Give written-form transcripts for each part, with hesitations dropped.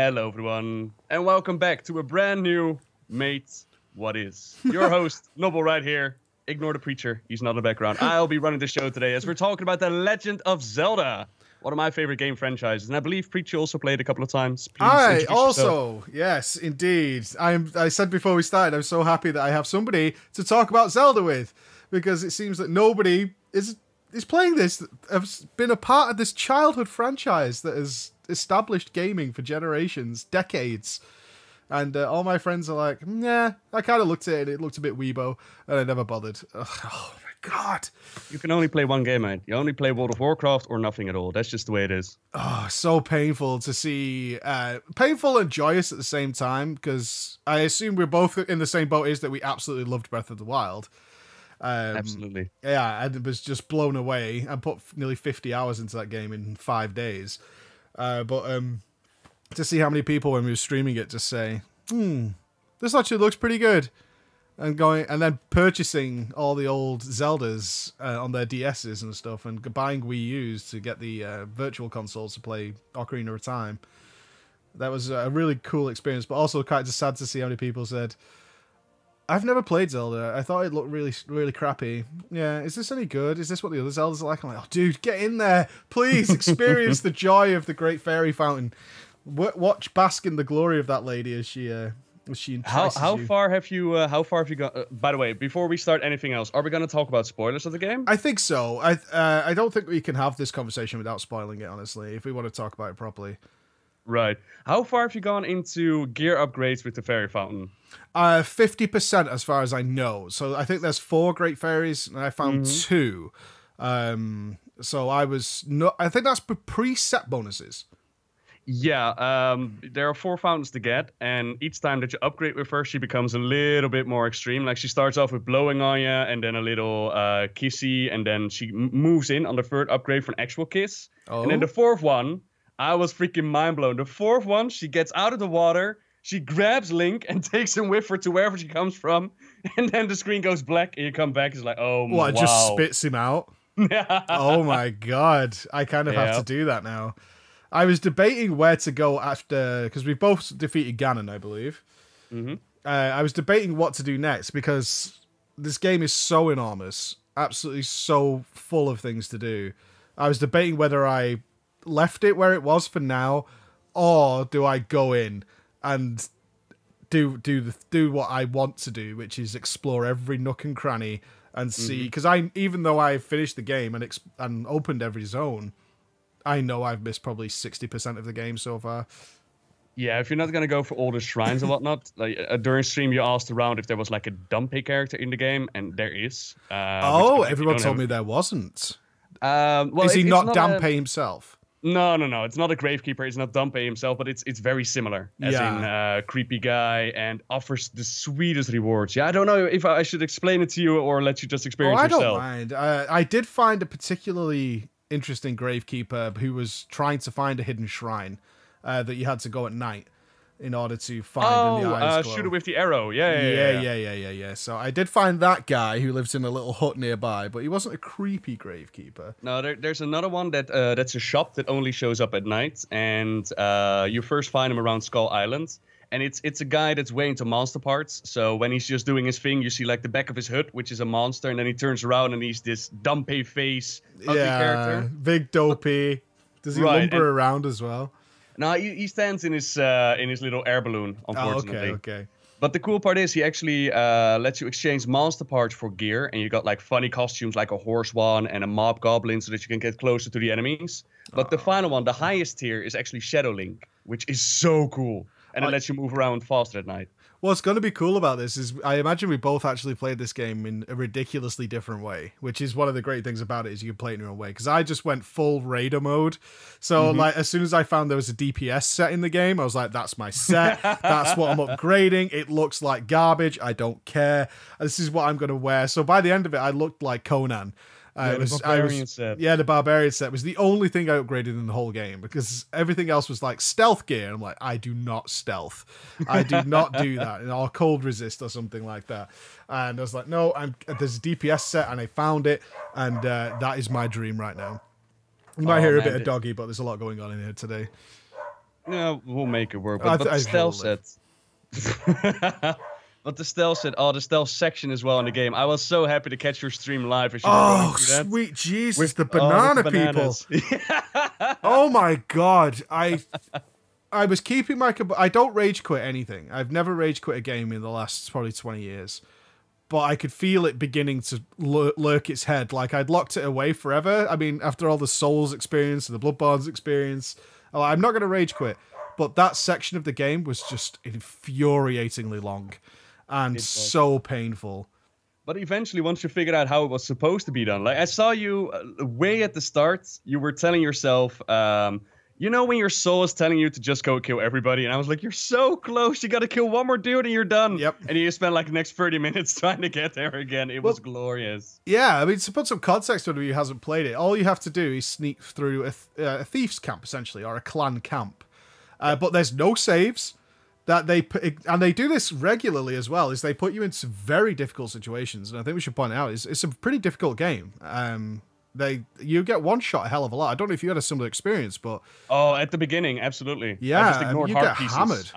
Hello everyone, and welcome back to a brand new Mate What Is. Your host, Nobble right here. Ignore the preacher, he's not in the background. I'll be running the show today as we're talking about The Legend of Zelda. One of my favorite game franchises, and I believe Preacher also played a couple of times. Please I also, yes, indeed. I said before we started, I'm so happy that I have somebody to talk about Zelda with, because it seems that nobody is playing this, has been a part of this childhood franchise that has established gaming for generations, decades. And all my friends are like, nah, I kind of looked at it, it looked a bit weebo, and I never bothered. Ugh, oh my god. You can only play one game, mate. You only play World of Warcraft or nothing at all. That's just the way it is. Oh, so painful to see. Painful and joyous at the same time, because I assume we're both in the same boat, is that we absolutely loved Breath of the Wild. Absolutely. Yeah, I was just blown away. I put nearly 50 hours into that game in 5 days. But to see how many people, when we were streaming it, just say, this actually looks pretty good. And then purchasing all the old Zeldas on their DSs and stuff, and buying Wii U's to get the virtual consoles to play Ocarina of Time. That was a really cool experience, but also kind of sad to see how many people said, I've never played Zelda. I thought it looked really, really crappy. Yeah, is this any good? Is this what the other Zeldas are like? I'm like, oh, dude, get in there. Please experience the joy of the Great Fairy Fountain. Watch, bask in the glory of that lady as she entices how you. far have you gone? By the way, before we start anything else, are we going to talk about spoilers of the game? I think so. I don't think we can have this conversation without spoiling it, honestly, if we want to talk about it properly. Right. How far have you gone into gear upgrades with the Fairy Fountain? 50% as far as I know. So I think there's 4 Great Fairies, and I found 2. So I think that's preset bonuses. Yeah, there are 4 fountains to get, and each time that you upgrade with her, she becomes a little bit more extreme. Like, she starts off with blowing on you, and then a little kissy, and then she moves in on the 3rd upgrade for an actual kiss. Oh. And then the 4th one, I was freaking mind blown. The 4th one, she gets out of the water, she grabs Link and takes him with her to wherever she comes from, and then the screen goes black, and you come back, it's like, oh, wow. What, just spits him out? Oh my god, I kind of have to do that now. I was debating where to go after, because we both defeated Ganon, I believe. I was debating what to do next, because this game is so enormous, absolutely so full of things to do. I was debating whether I left it where it was for now, or do I go in and do what I want to do, which is explore every nook and cranny and see. Because even though I finished the game and opened every zone, I know I've missed probably 60% of the game so far. Yeah, if you're not going to go for all the shrines and whatnot, like, during stream you asked around if there was like a Dumpy character in the game, and there is. Everyone told me there wasn't. Well, is he not Dampé himself? No. It's not a Gravekeeper. It's not Dampé himself, but it's very similar. As in creepy guy, and offers the sweetest rewards. Yeah, I don't know if I should explain it to you or let you just experience yourself. I don't mind. I did find a particularly interesting Gravekeeper who was trying to find a hidden shrine that you had to go at night in order to find in the eyes glow. Shoot it with the arrow. Yeah. So I did find that guy who lives in a little hut nearby, but he wasn't a creepy Gravekeeper. No, there's another one that's a shop that only shows up at night, and you first find him around Skull Island. And it's a guy that's way into monster parts. So when he's just doing his thing, you see like the back of his hood, which is a monster, and then he turns around and he's this Dampé face, ugly character. Big dopey. Does he lumber around as well? No, he stands in his little air balloon, unfortunately. Oh, okay. But the cool part is he actually lets you exchange monster parts for gear, and you got like funny costumes like a horse one and a mob goblin so that you can get closer to the enemies. But the final one, the highest tier, is actually Shadow Link, which is so cool. And it lets you move around faster at night. What's going to be cool about this is I imagine we both actually played this game in a ridiculously different way, which is one of the great things about it, is you can play it in your own way. Because I just went full raider mode. So like as soon as I found there was a DPS set in the game, I was like, that's my set. That's what I'm upgrading. It looks like garbage. I don't care. This is what I'm going to wear. So by the end of it, I looked like Conan. The barbarian set. Yeah, the barbarian set was the only thing I upgraded in the whole game, because everything else was like stealth gear. I'm like, I do not stealth. I do not do that. Or cold resist or something like that. And I was like, no, there's a DPS set, and I found it, and that is my dream right now. You might hear a bit of doggy, but there's a lot going on in here today. Yeah, we'll make it work. But the stealth set. But the stealth set, the stealth section as well in the game. I was so happy to catch your stream live as you were going through that. Sweet Jesus, the banana people. Oh my God. I was keeping my... I don't rage quit anything. I've never rage quit a game in the last probably 20 years. But I could feel it beginning to lurk its head. Like, I'd locked it away forever. I mean, after all the Souls experience and the Bloodborne's experience, I'm not going to rage quit. But that section of the game was just infuriatingly long. And so painful. But eventually, once you figured out how it was supposed to be done, like I saw you way at the start, you were telling yourself, you know, when your soul is telling you to just go kill everybody, and I was like, you're so close, you got to kill one more dude and you're done. Yep. And you spent like the next 30 minutes trying to get there again. It was glorious. Yeah, I mean, to put some context on who hasn't played it, all you have to do is sneak through a thief's camp, essentially, or a clan camp. But there's no saves. That they do this regularly as well, is they put you into very difficult situations, and I think we should point out it's a pretty difficult game. You get one shot a hell of a lot. I don't know if you had a similar experience, but at the beginning, absolutely. Yeah, I just ignored you hard get pieces. hammered.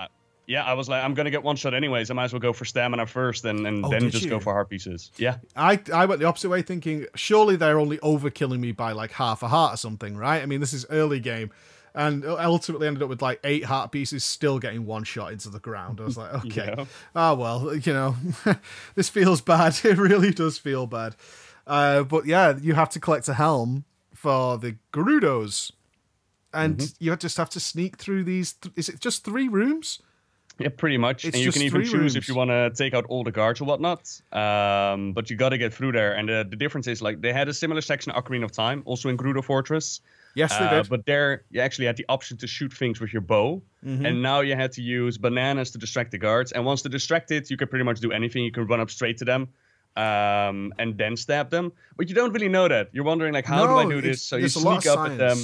I was like, I'm gonna get one shot anyways. I might as well go for stamina first, and then just go for hard pieces. Yeah, I went the opposite way, thinking surely they're only overkilling me by like half a heart or something, right? I mean, this is early game. And ultimately ended up with like 8 heart pieces, still getting one shot into the ground. I was like, okay, well, you know, this feels bad. It really does feel bad. But yeah, you have to collect a helm for the Gerudos. And you just have to sneak through these. Is it just 3 rooms? Yeah, pretty much. And you can even choose if you want to take out all the guards or whatnot. But you got to get through there. And the difference is, like, they had a similar section of Ocarina of Time, also in Gerudo Fortress. Yes, they did. But there, you actually had the option to shoot things with your bow. And now you had to use bananas to distract the guards. And once they're distracted, you can pretty much do anything. You can run up straight to them and then stab them. But you don't really know that. You're wondering, like, how do I do this? So you sneak up at them.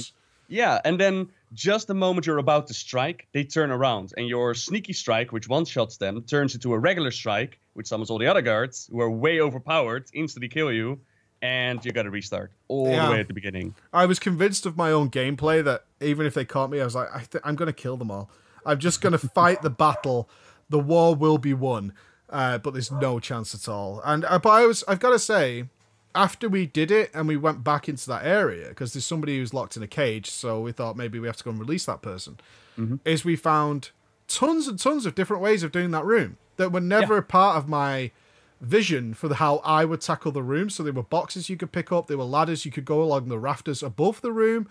Yeah, and then just the moment you're about to strike, they turn around. And your sneaky strike, which one-shots them, turns into a regular strike, which summons all the other guards, who are way overpowered, instantly kill you. And you got to restart all the way at the beginning. I was convinced of my own gameplay that even if they caught me, I was like, I'm going to kill them all. I'm just going to fight the battle. The war will be won. But there's no chance at all. And but I've got to say, after we did it and we went back into that area, because there's somebody who's locked in a cage, so we thought maybe we have to go and release that person, is we found tons and tons of different ways of doing that room that were never a part of my vision for how I would tackle the room. So there were boxes you could pick up, there were ladders you could go along the rafters above the room,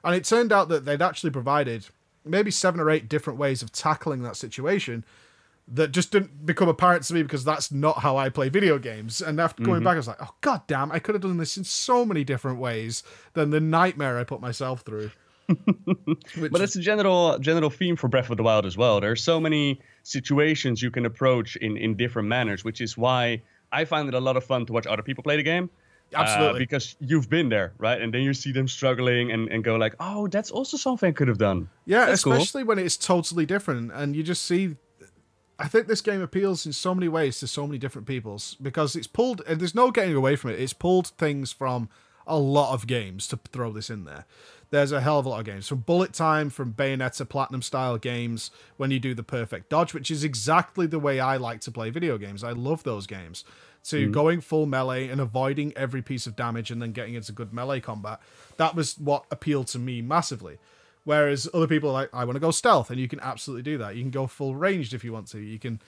and it turned out that they'd actually provided maybe 7 or 8 different ways of tackling that situation that just didn't become apparent to me because that's not how I play video games. And after going back, I was like, oh god damn, I could have done this in so many different ways than the nightmare I put myself through. But it's a general theme for Breath of the Wild as well. There's so many situations you can approach in different manners, which is why I find it a lot of fun to watch other people play the game. Absolutely. Because you've been there, right? And then you see them struggling and go like, oh, that's also something I could have done. Yeah, that's especially cool. When it's totally different. And you just see... I think this game appeals in so many ways to so many different peoples because it's pulled... And there's no getting away from it. It's pulled things from a lot of games to throw this in there. There's a hell of a lot of games. From Bullet Time, from Bayonetta Platinum-style games, when you do the perfect dodge, which is exactly the way I like to play video games. I love those games. To going full melee and avoiding every piece of damage and then getting into good melee combat. That was what appealed to me massively. Whereas other people are like, I want to go stealth, and you can absolutely do that. You can go full ranged if you want to. You can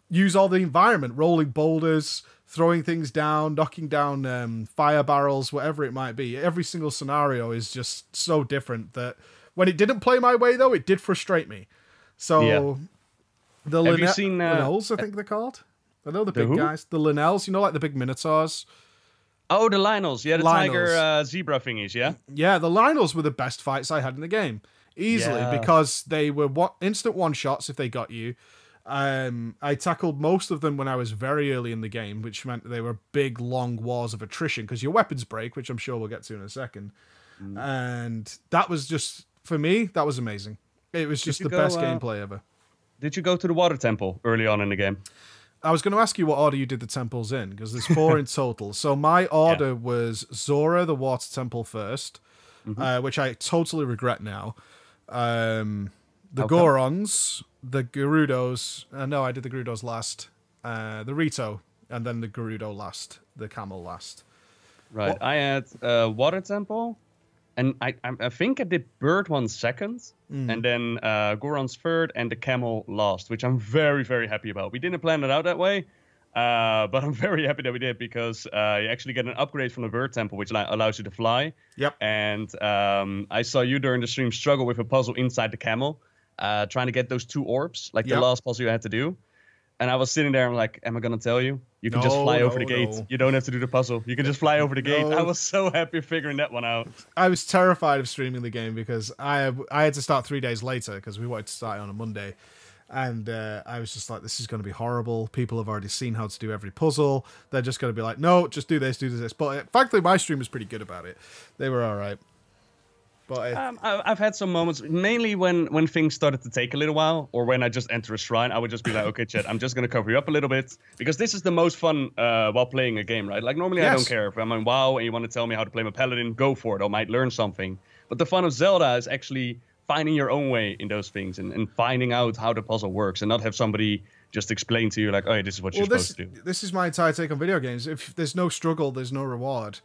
use all the environment, rolling boulders, throwing things down, knocking down fire barrels, whatever it might be. Every single scenario is just so different that when it didn't play my way, though, it did frustrate me. So the Linnells, I think they're called. I know the big guys. The Linnells, you know, like the big Minotaurs. Oh, the Lionels. Yeah, the tiger zebra thingies, yeah? Yeah, the Lionels were the best fights I had in the game. Easily, because they were instant one-shots if they got you. I tackled most of them when I was very early in the game, which meant they were big, long wars of attrition, because your weapons break, which I'm sure we'll get to in a second. And that was just, for me, that was amazing. It was just the best gameplay ever. Did you go to the water temple early on in the game? I was going to ask you what order you did the temples in, because there's 4 in total. So my order was Zora, the water temple first, which I totally regret now. the How come? Gorons, the Gerudos. No, I did the Gerudos last. The Rito, and then the Gerudo last. The camel last. Right. What? I had Water Temple, and I think I did Bird one second, and then Goron's third, and the Camel last, which I'm very, very happy about. We didn't plan it out that way, but I'm very happy that we did, because you actually get an upgrade from the Bird Temple, which allows you to fly. Yep. And I saw you during the stream struggle with a puzzle inside the Camel, trying to get those 2 orbs, like the last puzzle you had to do. And I was sitting there, I'm like, am I going to tell you? You can just fly over the gate. No. You don't have to do the puzzle. You can just fly over the gate. No. I was so happy figuring that one out. I was terrified of streaming the game because I had to start 3 days later because we wanted to start it on a Monday. And I was just like, this is going to be horrible. People have already seen how to do every puzzle. They're just going to be like, no, just do this, do this. But frankly, my stream was pretty good about it. They were all right. But I've had some moments, mainly when things started to take a little while, or when I just enter a shrine, I would just be like, okay, chat, I'm just going to cover you up a little bit, because this is the most fun while playing a game, right? Like, normally I don't care. If I'm on WoW and you want to tell me how to play my paladin, go for it. I might learn something. But the fun of Zelda is actually finding your own way in those things, and finding out how the puzzle works, and not have somebody just explain to you, like, oh, yeah, this is what you're supposed to do. This is my entire take on video games. If there's no struggle, there's no reward.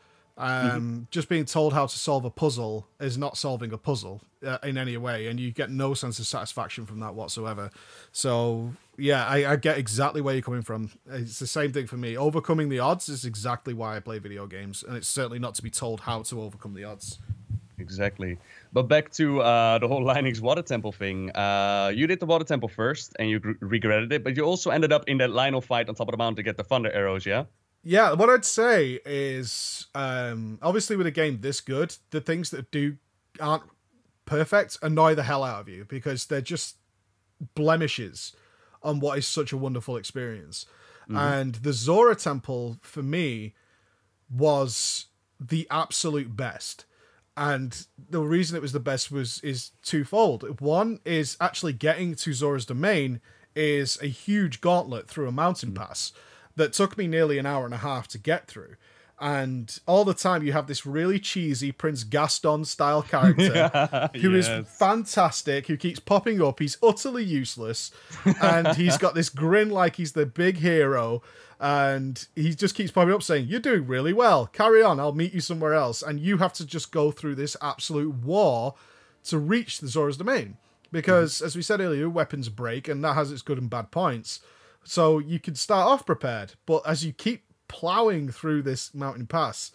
Just being told how to solve a puzzle is not solving a puzzle in any way, and you get no sense of satisfaction from that whatsoever. So yeah, I get exactly where you're coming from. It's the same thing for me. Overcoming the odds is exactly why I play video games, and it's certainly not to be told how to overcome the odds. Exactly. But back to the whole Linux Water Temple thing. You did the Water Temple first, and you regretted it, but you also ended up in that Lionel fight on top of the mountain to get the Thunder Arrows, yeah? Yeah, what I'd say is, obviously with a game this good, the things that aren't perfect annoy the hell out of you, because they're just blemishes on what is such a wonderful experience. And the Zora Temple, for me, was the absolute best. And the reason it was the best is twofold. One is actually getting to Zora's Domain is a huge gauntlet through a mountain pass that took me nearly an hour and a half to get through. And all the time you have this really cheesy Prince Gaston style character who is fantastic, who keeps popping up. He's utterly useless. And he's got this grin like he's the big hero. And he just keeps popping up saying, you're doing really well. Carry on. I'll meet you somewhere else. And you have to just go through this absolute war to reach the Zora's Domain. Because, as we said earlier, weapons break, and that has its good and bad points. So you can start off prepared, but as you keep plowing through this mountain pass,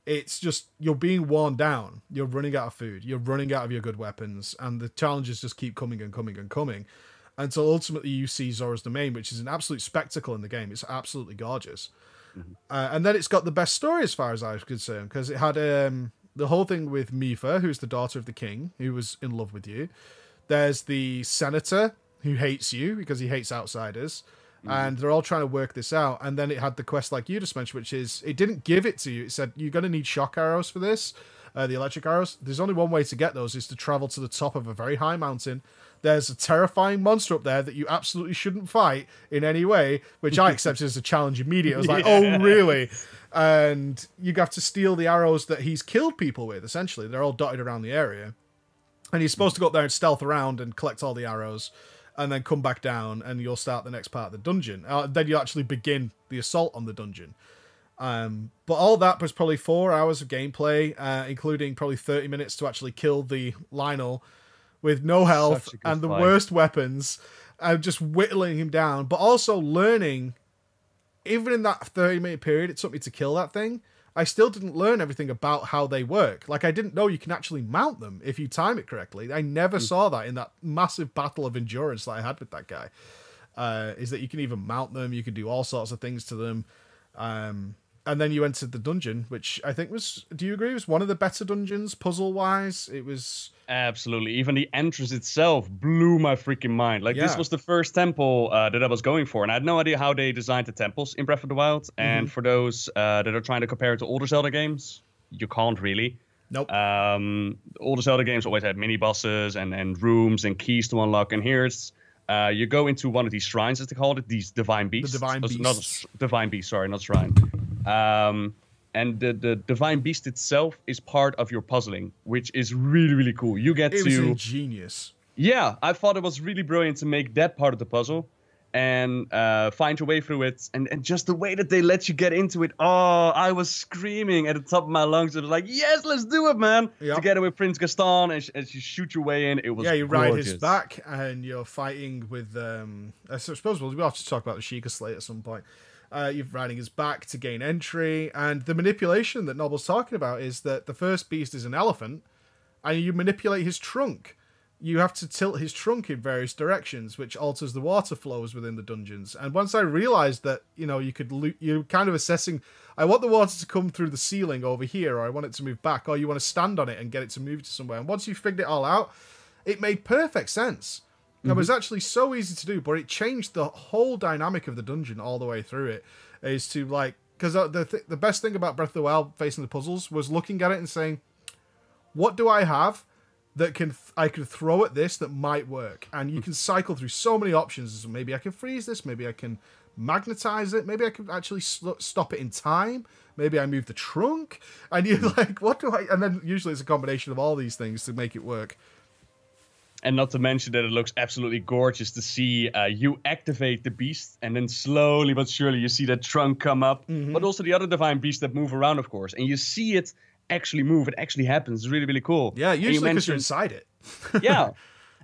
it's just, you're being worn down. You're running out of food. You're running out of your good weapons, and the challenges just keep coming and coming and coming until ultimately you see Zora's Domain, which is an absolute spectacle in the game. It's absolutely gorgeous. And then it's got the best story as far as I was concerned, because it had the whole thing with Mifa, who's the daughter of the king, who was in love with you. There's the senator who hates you because he hates outsiders. And they're all trying to work this out. And then it had the quest like you just mentioned, which is, it didn't give it to you. It said, you're going to need shock arrows for this, the electric arrows. There's only one way to get those, is to travel to the top of a very high mountain. There's a terrifying monster up there that you absolutely shouldn't fight in any way, which I accepted as a challenge immediately. I was like, oh, really? And you have to steal the arrows that he's killed people with, essentially. They're all dotted around the area. And you're supposed to go up there and stealth around and collect all the arrows, and then come back down, and you'll start the next part of the dungeon. Then you actually begin the assault on the dungeon. But all that was probably 4 hours of gameplay, including probably 30 minutes to actually kill the Lionel with no health and the worst weapons, just whittling him down. But also learning, even in that 30-minute period it took me to kill that thing, I still didn't learn everything about how they work. Like, I didn't know you can actually mount them if you time it correctly. I never saw that in that massive battle of endurance that I had with that guy. Is that you can even mount them, you can do all sorts of things to them. And then you entered the dungeon, which I think was, do you agree, was one of the better dungeons, puzzle-wise? It was... Absolutely. Even the entrance itself blew my freaking mind. Like, this was the first temple that I was going for, and I had no idea how they designed the temples in Breath of the Wild. And for those that are trying to compare it to older Zelda games, you can't really. Nope. Older Zelda games always had mini-bosses and rooms and keys to unlock, and here's... you go into one of these shrines, as they called it, these divine beasts. The divine beasts. Not divine beast, sorry, not shrine. And the divine beast itself is part of your puzzling, which is really, really cool. You get It was ingenious. Yeah, I thought it was really brilliant to make that part of the puzzle and find your way through it. And just the way that they let you get into it. Oh, I was screaming at the top of my lungs. It was like, yes, let's do it, man. Yep. Together with Prince Gaston, as you shoot your way in, it was you gorgeous. ride his back and you're fighting with... I suppose we'll have to talk about the Sheikah Slate at some point. You're riding his back to gain entry. And the manipulation that Nobble's talking about is that the first beast is an elephant and you manipulate his trunk. You have to tilt his trunk in various directions, which alters the water flows within the dungeons. And once I realized that, you're kind of assessing, I want the water to come through the ceiling over here, or I want it to move back, or you want to stand on it and get it to move to somewhere. And once you figured it all out, it made perfect sense. It was actually so easy to do, but it changed the whole dynamic of the dungeon all the way through it. Is to because the best thing about Breath of the Wild facing the puzzles was looking at it and saying, what do I have that I could throw at this that might work? And you can cycle through so many options. Maybe I can freeze this. Maybe I can magnetize it. Maybe I can actually stop it in time. Maybe I move the trunk. And you're like, what do I... And then usually it's a combination of all these things to make it work. And not to mention that it looks absolutely gorgeous to see you activate the beast, and then slowly but surely you see that trunk come up. But also the other divine beasts that move around, of course. And you see it actually move. It actually happens. It's really, really cool. Yeah, usually because you're inside it. Yeah.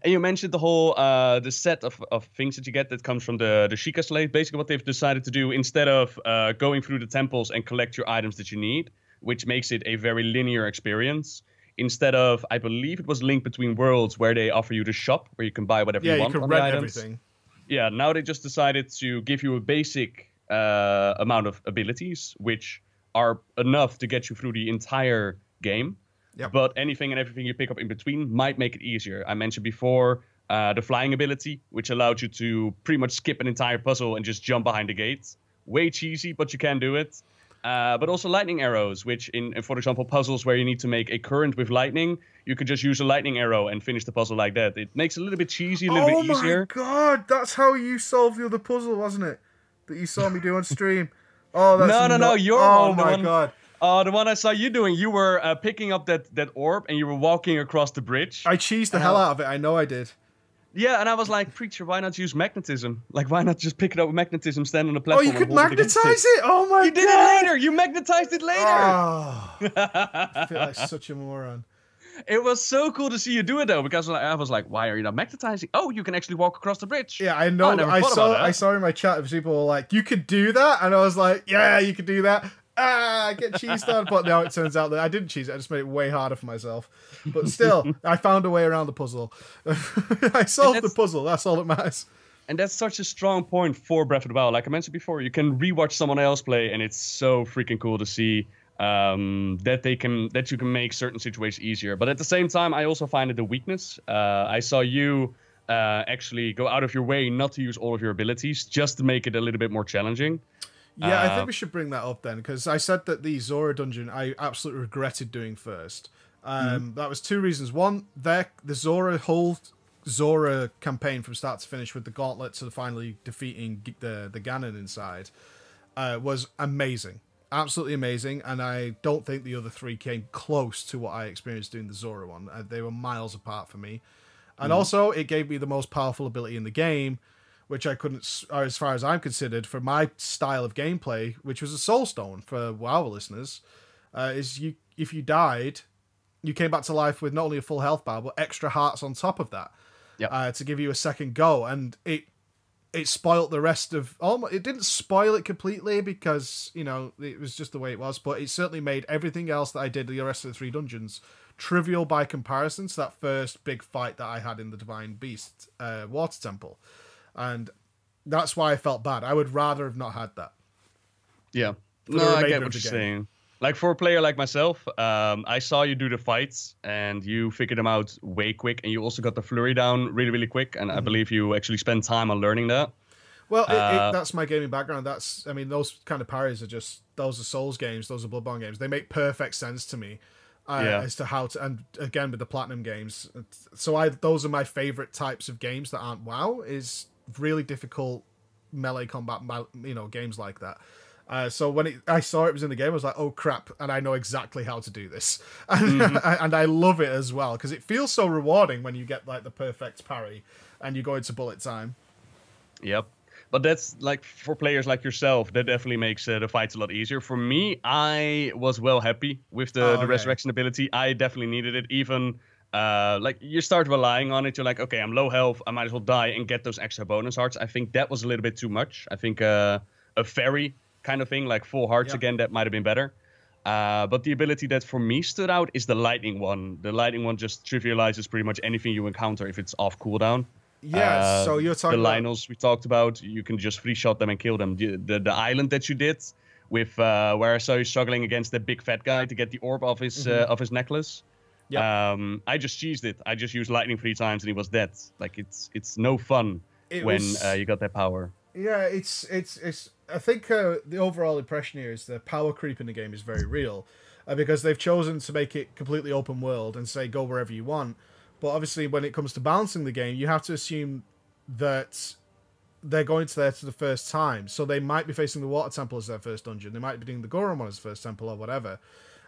And you mentioned the whole the set of things that you get that comes from the Sheikah Slate. Basically what they've decided to do, instead of going through the temples and collect your items that you need, which makes it a very linear experience, instead of, I believe it was Link Between Worlds, where they offer you the shop where you can buy whatever you want. Yeah, you can rent everything. Yeah, now they just decided to give you a basic amount of abilities, which are enough to get you through the entire game. Yep. But anything and everything you pick up in between might make it easier. I mentioned before the flying ability, which allowed you to pretty much skip an entire puzzle and just jump behind the gates. Way cheesy, but you can do it. But also lightning arrows, which in, for example, puzzles where you need to make a current with lightning, you could just use a lightning arrow and finish the puzzle like that. It makes it a little bit cheesy, a little bit easier. Oh my god, that's how you solved the other puzzle, wasn't it? That you saw me do on stream. Oh, that's no, your one. Oh my god. The one I saw you doing, you were picking up that orb and you were walking across the bridge. I cheesed the hell out of it. I know I did. Yeah, and I was like, Preacher, why not use magnetism? Like, why not just pick it up with magnetism, stand on the platform? Oh, you could magnetize it? Oh my god. You did it later. You magnetized it later. Oh, I feel like such a moron. It was so cool to see you do it, though, because I was like, why are you not magnetizing? Oh, you can actually walk across the bridge. Yeah, I know. I saw in my chat, people were like, you could do that? And I was like, yeah, you could do that. Get cheesed on. But now it turns out that I didn't cheese it. I just made it way harder for myself. But still, I found a way around the puzzle. I solved the puzzle. That's all that matters. And that's such a strong point for Breath of the Wild. Like I mentioned before, you can rewatch someone else play, and it's so freaking cool to see that you can make certain situations easier. But at the same time, I also find it a weakness. I saw you actually go out of your way not to use all of your abilities just to make it a little bit more challenging. Yeah, I think we should bring that up then, because I said that the Zora dungeon I absolutely regretted doing first. That was two reasons. One, the whole Zora campaign from start to finish with the gauntlet to finally defeating the Ganon inside was amazing. Absolutely amazing, and I don't think the other three came close to what I experienced doing the Zora one. They were miles apart for me. And also, it gave me the most powerful ability in the game, which I couldn't, as far as I'm considered, for my style of gameplay, which was a soul stone for WoW listeners, is if you died, you came back to life with not only a full health bar, but extra hearts on top of that, to give you a second go. And it spoiled the rest of... it didn't spoil it completely because, it was just the way it was, but it certainly made everything else that I did the rest of the 3 dungeons trivial by comparison to that first big fight that I had in the Divine Beast Water Temple. And that's why I felt bad. I would rather have not had that. Yeah. No, I get what you're saying. Like, for a player like myself, I saw you do the fights, and you figured them out way quick, and you also got the flurry down really, really quick, and I believe you actually spent time on learning that. Well, that's my gaming background. Those kind of parries are those are Souls games, those are Bloodborne games. They make perfect sense to me as to how to, and again, with the Platinum games. So those are my favorite types of games that aren't WoW, is really difficult melee combat, games like that. So when I saw it was in the game, I was like, oh crap, and I know exactly how to do this. And I love it as well, because it feels so rewarding when you get like the perfect parry and you go into bullet time. Yep. But that's like for players like yourself, that definitely makes the fights a lot easier. For me, I was well happy with the resurrection ability. I definitely needed it. Even like you start relying on it. You're like, okay, I'm low health. I might as well die and get those extra bonus hearts. I think that was a little bit too much. I think a fairy kind of thing, like full hearts again, that might have been better. But the ability that for me stood out is the lightning one. The lightning one just trivializes pretty much anything you encounter if it's off cooldown. Yeah, so you're talking the Lionels we talked about. You can just free shot them and kill them. The island that you did with where I saw you struggling against that big fat guy to get the orb of his necklace. Yeah. I just cheesed it. I just used lightning 3 times and he was dead. Like it's no fun when you got that power. Yeah, it's. I think the overall impression here is the power creep in the game is very real, because they've chosen to make it completely open world and say go wherever you want. But obviously, when it comes to balancing the game, you have to assume that they're going to there for the first time. So they might be facing the Water Temple as their first dungeon. They might be doing the Goron one as first temple or whatever.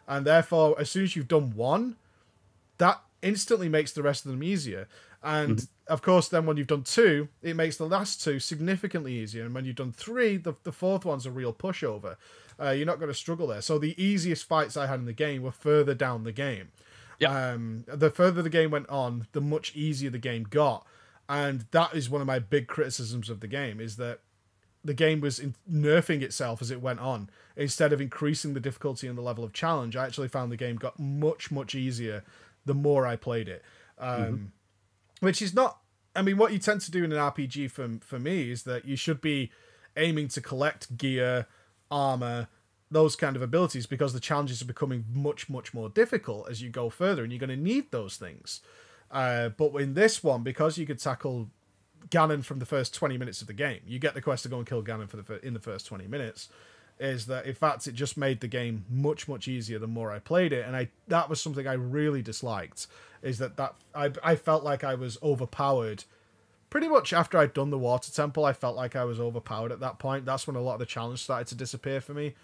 And therefore, as soon as you've done one, that instantly makes the rest of them easier. And of course, then when you've done 2, it makes the last 2 significantly easier. And when you've done 3, the 4th one's a real pushover. You're not going to struggle there. So the easiest fights I had in the game were further down the game. Yep. The further the game went on, the much easier the game got. And that is one of my big criticisms of the game, is that the game was nerfing itself as it went on. Instead of increasing the difficulty and the level of challenge, I actually found the game got much, much easier the more I played it. Which is not... I mean, what you tend to do in an RPG for me is that you should be aiming to collect gear, armor, those kind of abilities, because the challenges are becoming much, much more difficult as you go further, and you're going to need those things. But in this one, because you could tackle Ganon from the first 20 minutes of the game, you get the quest to go and kill Ganon in the first 20 minutes, is that, in fact, it just made the game much, much easier the more I played it, and that was something I really disliked, is that I felt like I was overpowered. Pretty much after I'd done the Water Temple, I felt like I was overpowered at that point. That's when a lot of the challenge started to disappear for me.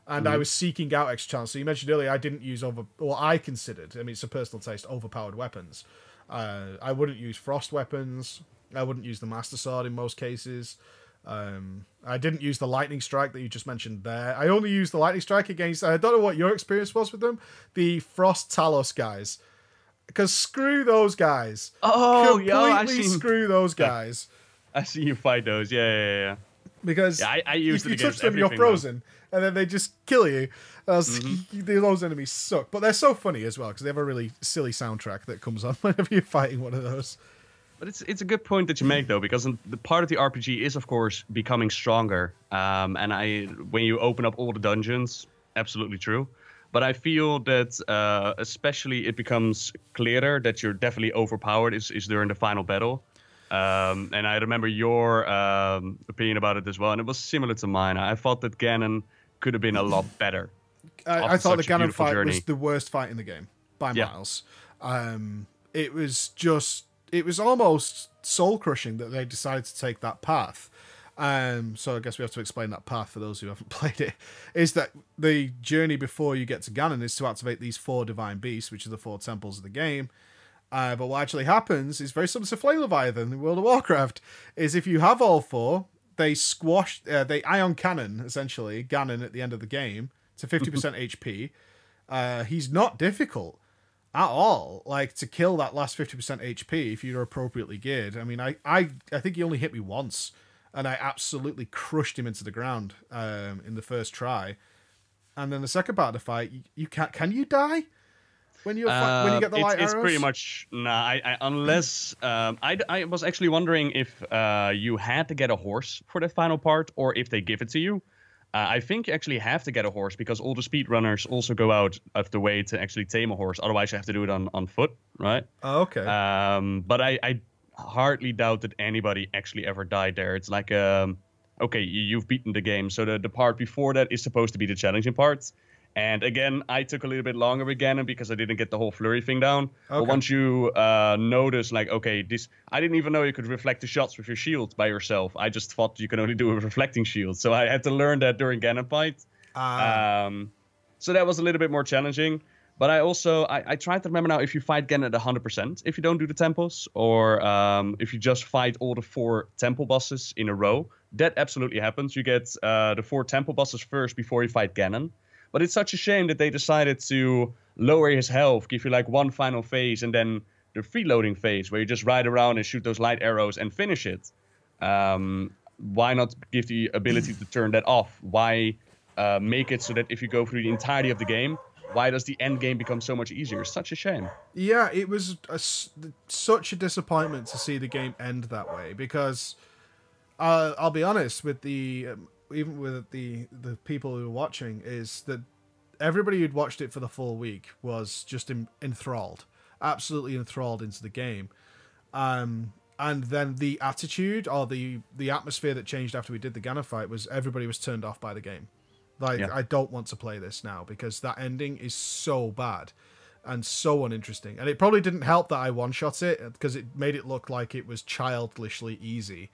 And I was seeking out extra challenge. So you mentioned earlier, I didn't use I considered, I mean, it's a personal taste, overpowered weapons. I wouldn't use frost weapons. I wouldn't use the Master Sword in most cases. I didn't use the Lightning Strike that you just mentioned there. I only used the Lightning Strike against, I don't know what your experience was with them, the Frost Talos guys. Because screw those guys. Oh, completely screw those guys. I see you fight those. Yeah. Because I used if it you touch them, you're frozen. And then they just kill you. Those enemies suck. But they're so funny as well, because they have a really silly soundtrack that comes on whenever you're fighting one of those. But it's a good point that you make, though, because the part of the RPG is, of course, becoming stronger. And when you open up all the dungeons, absolutely true. But I feel that especially it becomes clearer that you're definitely overpowered is during the final battle. And I remember your opinion about it as well, and it was similar to mine. I thought that Ganon could have been a lot better. I thought the Ganon fight was the worst fight in the game by miles. It was almost soul crushing that they decided to take that path. So I guess we have to explain that path for those who haven't played it. Is that the journey before you get to Ganon is to activate these 4 divine beasts, which are the 4 temples of the game. But what actually happens is very similar to Flame Leviathan in World of Warcraft, is if you have all 4, they squash, they ion cannon, essentially, Ganon at the end of the game to 50% HP. He's not difficult at all, like, to kill that last 50% HP if you're appropriately geared. I mean, I think he only hit me once, and I absolutely crushed him into the ground in the first try. And then the second part of the fight, you can you die? When you get the light arrows? It's pretty much unless I was actually wondering if you had to get a horse for the final part or if they give it to you. I think you actually have to get a horse because all the speedrunners also go out of the way to actually tame a horse. Otherwise, you have to do it on foot, right? Oh, okay. But I hardly doubt that anybody actually ever died there. It's like, okay, you've beaten the game, so the part before that is supposed to be the challenging part. And again, I took a little bit longer with Ganon because I didn't get the whole flurry thing down. But Okay. once you notice, like, okay, this, I didn't even know you could reflect the shots with your shield by yourself. I just thought you could only do a reflecting shield. So I had to learn that during Ganon fight. So that was a little bit more challenging. But I also, I tried to remember now if you fight Ganon at 100%, if you don't do the temples, or if you just fight all the 4 temple bosses in a row, that absolutely happens. You get the 4 temple bosses first before you fight Ganon. But it's such a shame that they decided to lower his health, give you like one final phase, and then the freeloading phase where you just ride around and shoot those light arrows and finish it. Why not give the ability to turn that off? Why make it so that if you go through the entirety of the game, why does the end game become so much easier? Such a shame. Yeah, it was such a disappointment to see the game end that way, because I'll be honest with the even with the people who were watching, is that everybody who'd watched it for the full week was just enthralled, absolutely enthralled into the game. And then the attitude or the atmosphere that changed after we did the Ganon fight was everybody was turned off by the game. Like, I don't want to play this now because that ending is so bad and so uninteresting. And it probably didn't help that I one-shot it, because it made it look like it was childishly easy.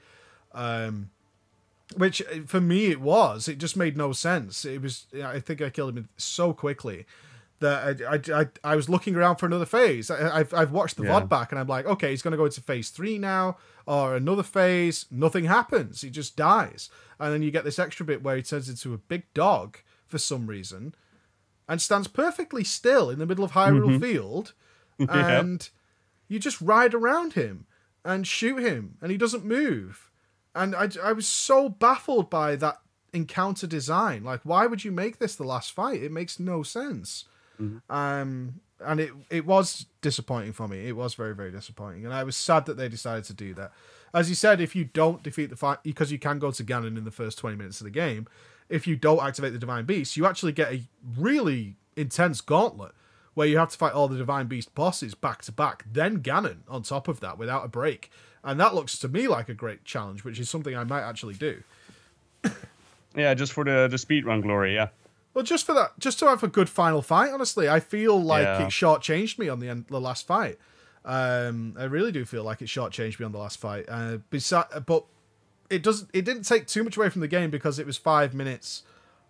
Which, for me, it was. It just made no sense. It was. I think I killed him so quickly that I was looking around for another phase. I've watched the VOD back, and I'm like, okay, he's going to go into phase 3 now, or another phase. Nothing happens. He just dies. And then you get this extra bit where he turns into a big dog for some reason and stands perfectly still in the middle of Hyrule Field, and you just ride around him and shoot him, and he doesn't move. And I was so baffled by that encounter design. Like, why would you make this the last fight? It makes no sense. And it was disappointing for me. It was very, very disappointing. And I was sad that they decided to do that. As you said, if you don't defeat the fight, because you can go to Ganon in the first 20 minutes of the game, if you don't activate the Divine Beast, you actually get a really intense gauntlet where you have to fight all the Divine Beast bosses back to back, then Ganon on top of that without a break. And that looks to me like a great challenge, which is something I might actually do. Yeah, just for the speedrun glory, yeah. Well, just for that, just to have a good final fight, honestly. I feel like it shortchanged me on the last fight. I really do feel like it shortchanged me on the last fight. But it didn't take too much away from the game, because it was 5 minutes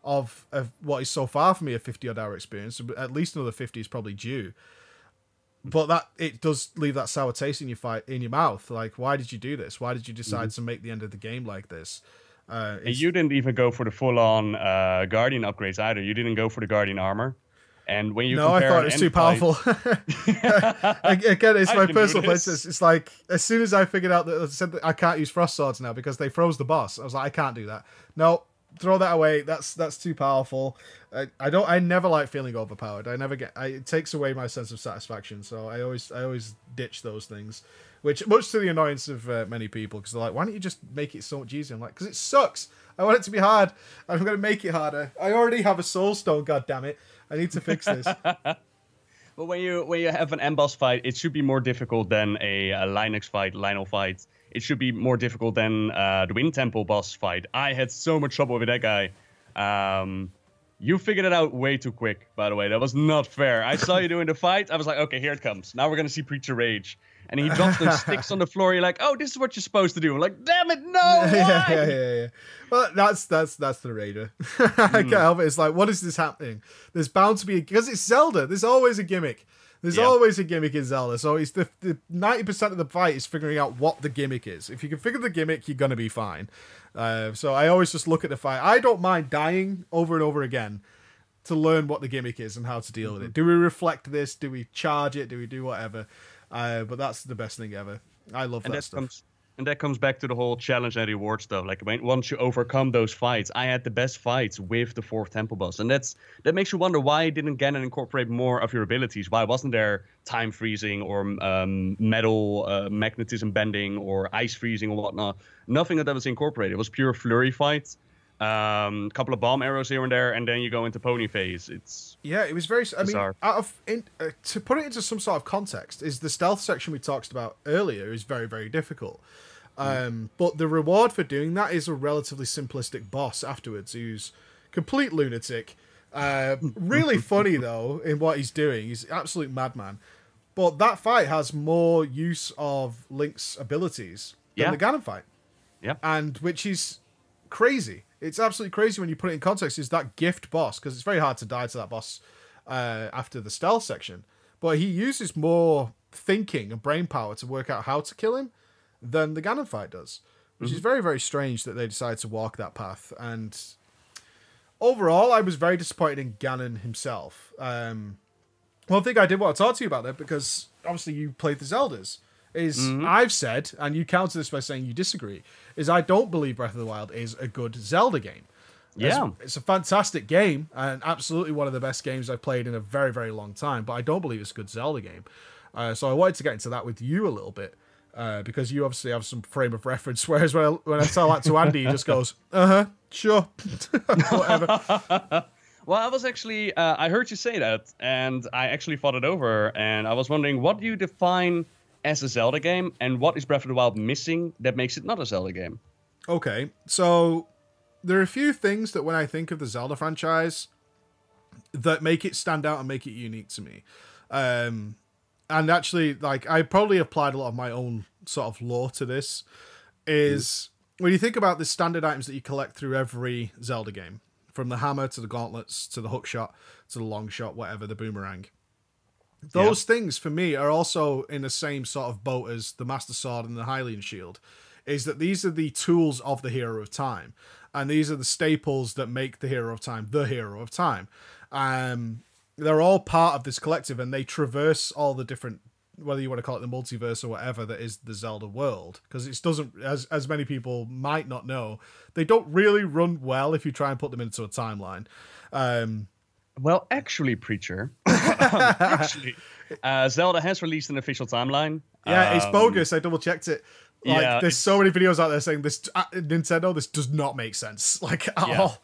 of what is so far for me a 50-odd hour experience. At least another 50 is probably due. But that it does leave that sour taste in your mouth. Like, why did you do this? Why did you decide to make the end of the game like this? You didn't even go for the full-on Guardian upgrades either. You didn't go for the Guardian armor. And when you I thought it was too powerful. Again, it's my personal playlist. It's like, as soon as I figured out that I can't use frost swords now because they froze the boss, I was like, I can't do that. No, throw that away. That's too powerful. I never like feeling overpowered. It takes away my sense of satisfaction. So I always ditch those things, which much to the annoyance of many people, because they're like, why don't you just make it so much easier? I'm like, because it sucks. I want it to be hard. I'm going to make it harder. I already have a soul stone. God damn it. I need to fix this. But when you have an end boss fight, it should be more difficult than a Linux fight, Lionel fight. It should be more difficult than the Wind Temple boss fight. I had so much trouble with that guy. You figured it out way too quick, by the way. That was not fair. I saw you doing the fight. I was like, okay, here it comes. Now we're going to see Preacher Rage. And he drops those sticks on the floor. You're like, oh, this is what you're supposed to do. I'm like, damn it, no, why? Yeah. Well, that's the Raider. I can't help it. It's like, what is this happening? There's bound to be, because it's Zelda. There's always a gimmick. There's always a gimmick in Zelda. So it's the 90% of the fight is figuring out what the gimmick is. If you can figure the gimmick, you're going to be fine. So I always just look at the fight. I don't mind dying over and over again to learn what the gimmick is and how to deal with it. Do we reflect this? Do we charge it? Do we do whatever? But that's the best thing ever. I love that stuff. And that comes back to the whole challenge and reward stuff. Like, once you overcome those fights, I had the best fights with the 4th temple boss. And that makes you wonder, why didn't Ganon incorporate more of your abilities? Why wasn't there time freezing or metal magnetism bending or ice freezing or whatnot? Nothing of that was incorporated. It was pure flurry fights. A couple of bomb arrows here and there, and then you go into pony phase. It was very. Bizarre. I mean, to put it into some sort of context, is the stealth section we talked about earlier is very, very difficult. But the reward for doing that is a relatively simplistic boss afterwards, who's complete lunatic, Really funny though in what he's doing. He's an absolute madman. But that fight has more use of Link's abilities than the Ganon fight. Yeah. And which is crazy. It's absolutely crazy when you put it in context. Is that gift boss, because it's very hard to die to that boss after the stealth section. But he uses more thinking and brain power to work out how to kill him than the Ganon fight does. Which is very, very strange that they decided to walk that path. And overall, I was very disappointed in Ganon himself. One thing I did want to talk to you about that, because obviously you played the Zeldas, is I've said, and you counter this by saying you disagree, is I don't believe Breath of the Wild is a good Zelda game. Yeah. It's a fantastic game, and absolutely one of the best games I've played in a very, very long time, but I don't believe it's a good Zelda game. So I wanted to get into that with you a little bit, because you obviously have some frame of reference, whereas when I tell that to Andy, he just goes, sure, whatever. Well, I was actually, I heard you say that, and I actually thought it over, and I was wondering, what do you define as a Zelda game, and what is Breath of the Wild missing that makes it not a Zelda game? Okay, so there are a few things that when I think of the Zelda franchise that make it stand out and make it unique to me. And actually, like, I probably applied a lot of my own sort of lore to this, is when you think about the standard items that you collect through every Zelda game, from the hammer to the gauntlets to the hook shot to the long shot, whatever, the boomerang. Those things, for me, are also in the same sort of boat as the Master Sword and the Hylian Shield, is that these are the tools of the Hero of Time. And these are the staples that make the Hero of Time the Hero of Time. They're all part of this collective, and they traverse all the different, whether you want to call it the multiverse or whatever, that is the Zelda world. Because it doesn't, as many people might not know, they don't really run well if you try and put them into a timeline. Well, actually, Preacher, Zelda has released an official timeline. Yeah, it's bogus. I double-checked it. Like, there's so many videos out there saying this, Nintendo, this does not make sense. Like, at all.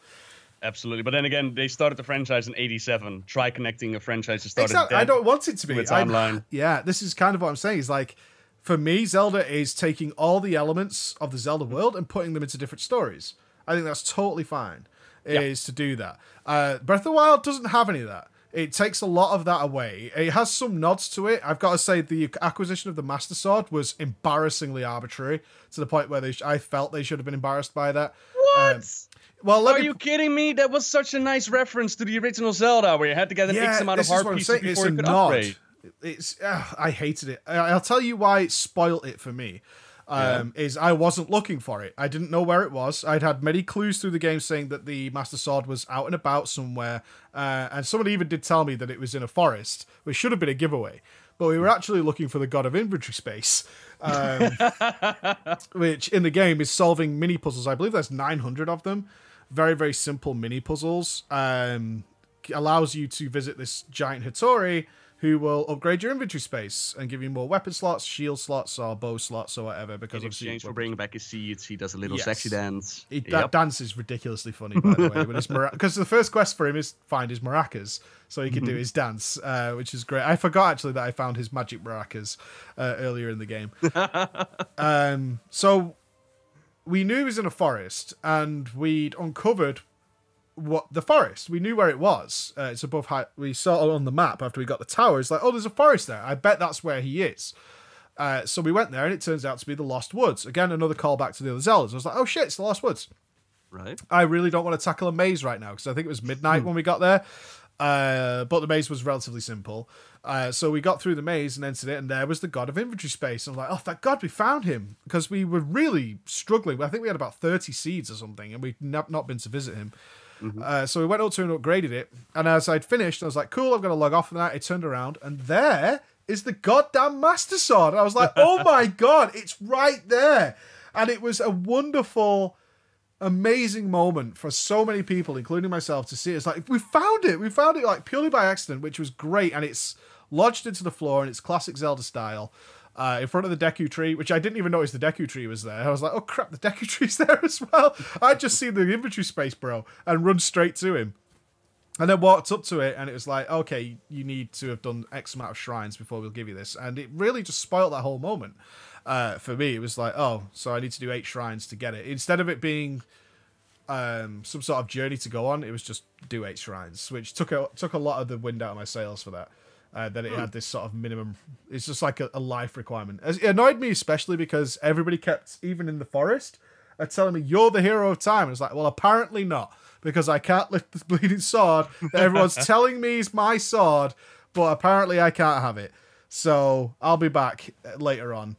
Absolutely. But then again, they started the franchise in 87. Try connecting a franchise that started dead I don't want it to be. a timeline. This is kind of what I'm saying. Is like, for me, Zelda is taking all the elements of the Zelda world and putting them into different stories. I think that's totally fine, is to do that. Breath of the Wild doesn't have any of that. It takes a lot of that away. It has some nods to it. I've got to say, the acquisition of the Master Sword was embarrassingly arbitrary, to the point where I felt they should have been embarrassed by that. What? Well, are you kidding me? That was such a nice reference to the original Zelda, where you had to get an X amount of heart pieces before you could upgrade. I hated it. I'll tell you why it spoiled it for me. Is I wasn't looking for it. I didn't know where it was. I'd had many clues through the game saying that the Master Sword was out and about somewhere, and somebody even did tell me that it was in a forest, which should have been a giveaway. But we were actually looking for the God of Inventory Space, which in the game is solving mini puzzles. I believe there's 900 of them. Very, very simple mini puzzles. Allows you to visit this giant Hattori, who will upgrade your inventory space and give you more weapon slots, shield slots, or bow slots, or whatever. Because in exchange for bringing back his seeds, he does a little sexy dance. That dance is ridiculously funny, by the way. Because the first quest for him is find his maracas, so he can do his dance, which is great. I forgot, actually, that I found his magic maracas earlier in the game. So we knew he was in a forest, and we'd uncovered the forest. We knew where it was. It's above high. We saw it on the map after we got the tower. It's like, oh, there's a forest there. I bet that's where he is. So we went there, and it turns out to be the Lost Woods. Again, another callback to the other Zeldas. I was like, oh shit, it's the Lost Woods. Right. I really don't want to tackle a maze right now, because I think it was midnight when we got there. But the maze was relatively simple. So we got through the maze and entered it, and there was the God of Inventory Space. I was like, oh, thank God we found him, because we were really struggling. I think we had about 30 seeds or something, and we'd not been to visit him. So we went up to and upgraded it, and as I'd finished, I was like, cool, I'm going to log off from that. I turned around, and there is the goddamn Master Sword. And I was like, oh my God, it's right there. And it was a wonderful, amazing moment for so many people, including myself, to see it. It's like, we found it like purely by accident, which was great. And it's lodged into the floor in its classic Zelda style, in front of the Deku Tree, which I didn't even notice the Deku Tree was there. I was like, oh crap, the Deku Tree's there as well. I'd just seen the inventory space, bro, and run straight to him. And then walked up to it, and it was like, okay, you need to have done X amount of shrines before we'll give you this. And it really just spoiled that whole moment. For me, it was like, oh, so I need to do 8 shrines to get it. Instead of it being some sort of journey to go on. It was just do 8 shrines, which took a lot of the wind out of my sails for that. That it had this sort of minimum. It's just like a life requirement. It annoyed me especially because everybody kept, even in the forest, telling me you're the hero of time. And it's like, well, apparently not, because I can't lift the bleeding sword that everyone's telling me is my sword, but apparently I can't have it. So I'll be back later on.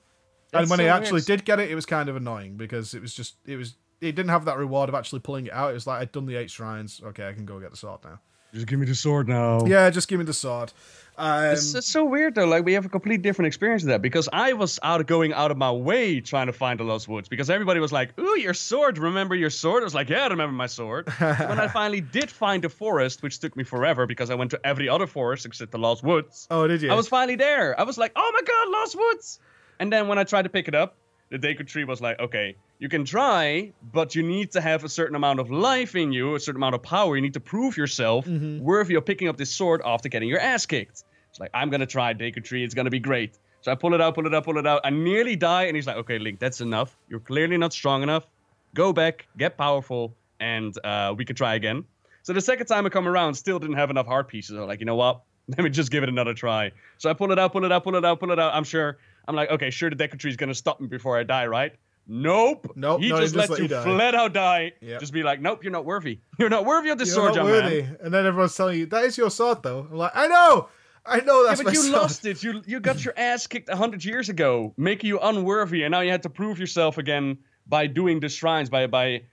And when I actually did get it, it was kind of annoying because it didn't have that reward of actually pulling it out. It was like, I'd done the 8 shrines. Okay, I can go get the sword now. Just give me the sword now. Yeah, just give me the sword. It's so weird though. Like we have a complete different experience of that, because I was going out of my way trying to find the Lost Woods, because everybody was like, "Ooh, your sword! Remember your sword?" I was like, "Yeah, I remember my sword." When I finally did find the forest, which took me forever because I went to every other forest except the Lost Woods. Oh, did you? I was finally there. I was like, "Oh my god, Lost Woods!" And then when I tried to pick it up, the Deku Tree was like, "Okay, you can try, but you need to have a certain amount of life in you, a certain amount of power. You need to prove yourself worthy of picking up this sword after getting your ass kicked." It's like, I'm going to try Deku Tree. It's going to be great. So I pull it out. I nearly die. And he's like, okay, Link, that's enough. You're clearly not strong enough. Go back, get powerful, and we can try again. So the second time I come around, still didn't have enough heart pieces. I'm like, you know what? Let me just give it another try. So I pull it out. I'm like, okay, sure, the Deku Tree is going to stop me before I die, right? Nope. He just lets you flat out die. Yep. Just be like, nope, you're not worthy. You're not worthy of this sword, young man. And then everyone's telling you, that is your sword, though. I'm like, I know that's my sword. But you lost it. You got your ass kicked 100 years ago, making you unworthy, and now you had to prove yourself again by doing the shrines, by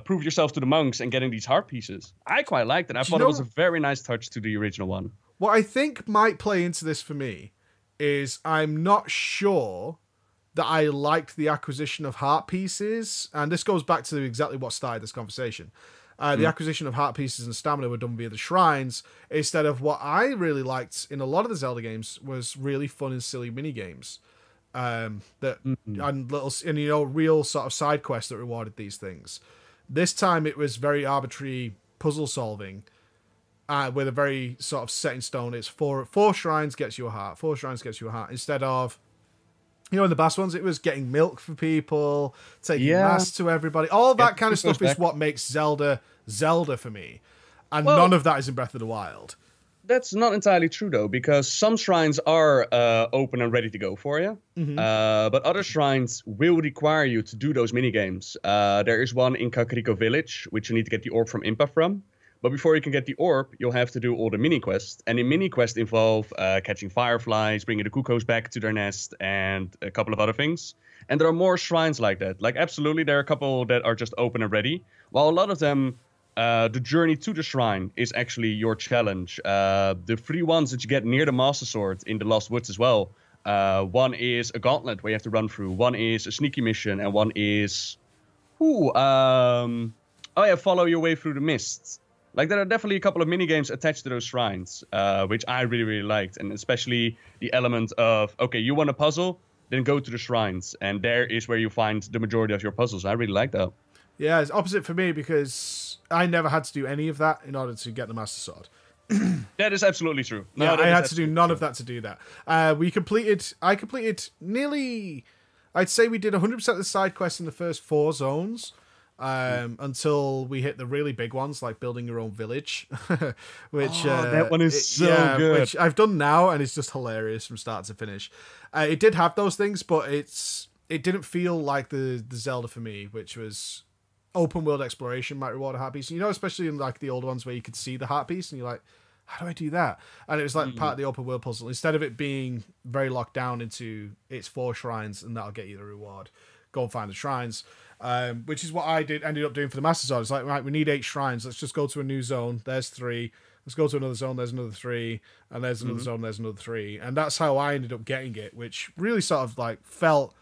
prove yourself to the monks and getting these heart pieces. I quite liked it. I thought it was a very nice touch to the original one. What I think might play into this for me is I'm not sure that I liked the acquisition of heart pieces, and this goes back to exactly what started this conversation. The acquisition of heart pieces and stamina were done via the shrines, instead of what I really liked in a lot of the Zelda games was really fun and silly mini games, and real sort of side quests that rewarded these things. This time it was very arbitrary puzzle solving, with a very sort of set in stone. It's four shrines gets you a heart, 4 shrines gets you a heart, instead of, in the past ones, it was getting milk for people, taking masks to everybody. All that kind of stuff is what makes Zelda for me. And none of that is in Breath of the Wild. That's not entirely true, though, because some shrines are open and ready to go for you. But other shrines will require you to do those minigames. There is one in Kakariko Village, which you need to get the orb from Impa from. But before you can get the orb, you'll have to do all the mini-quests. And the mini-quests involve catching fireflies, bringing the cuckoos back to their nest, and a couple of other things. And there are more shrines like that. Like, absolutely, there are a couple that are just open and ready. While a lot of them, the journey to the shrine is actually your challenge. The 3 ones that you get near the Master Sword in the Lost Woods as well. One is a gauntlet where you have to run through. One is a sneaky mission. And one is... follow your way through the mists. Like, there are definitely a couple of minigames attached to those shrines, which I really, really liked. And especially the element of, okay, you want a puzzle? Then go to the shrines. And there is where you find the majority of your puzzles. I really like that. Yeah, it's opposite for me because I never had to do any of that in order to get the Master Sword. That is absolutely true. No, I had to do none of that to do that. I completed nearly, I'd say we did 100% of the side quests in the first 4 zones. Until we hit the really big ones, like building your own village, which that one is so good. Which I've done now, and it's just hilarious from start to finish. It did have those things, but it didn't feel like the Zelda for me, which was open world exploration might reward a heart piece. Especially in like the old ones where you could see the heart piece, and you're like, how do I do that? And it was like part of the open world puzzle. Instead of it being very locked down into it's 4 shrines, and that'll get you the reward. Go and find the shrines. Which is what I ended up doing for the Master Sword. It's like, right, we need 8 shrines. Let's just go to a new zone. There's 3. Let's go to another zone. There's another 3. And there's another zone. There's another 3. And that's how I ended up getting it, which really sort of like felt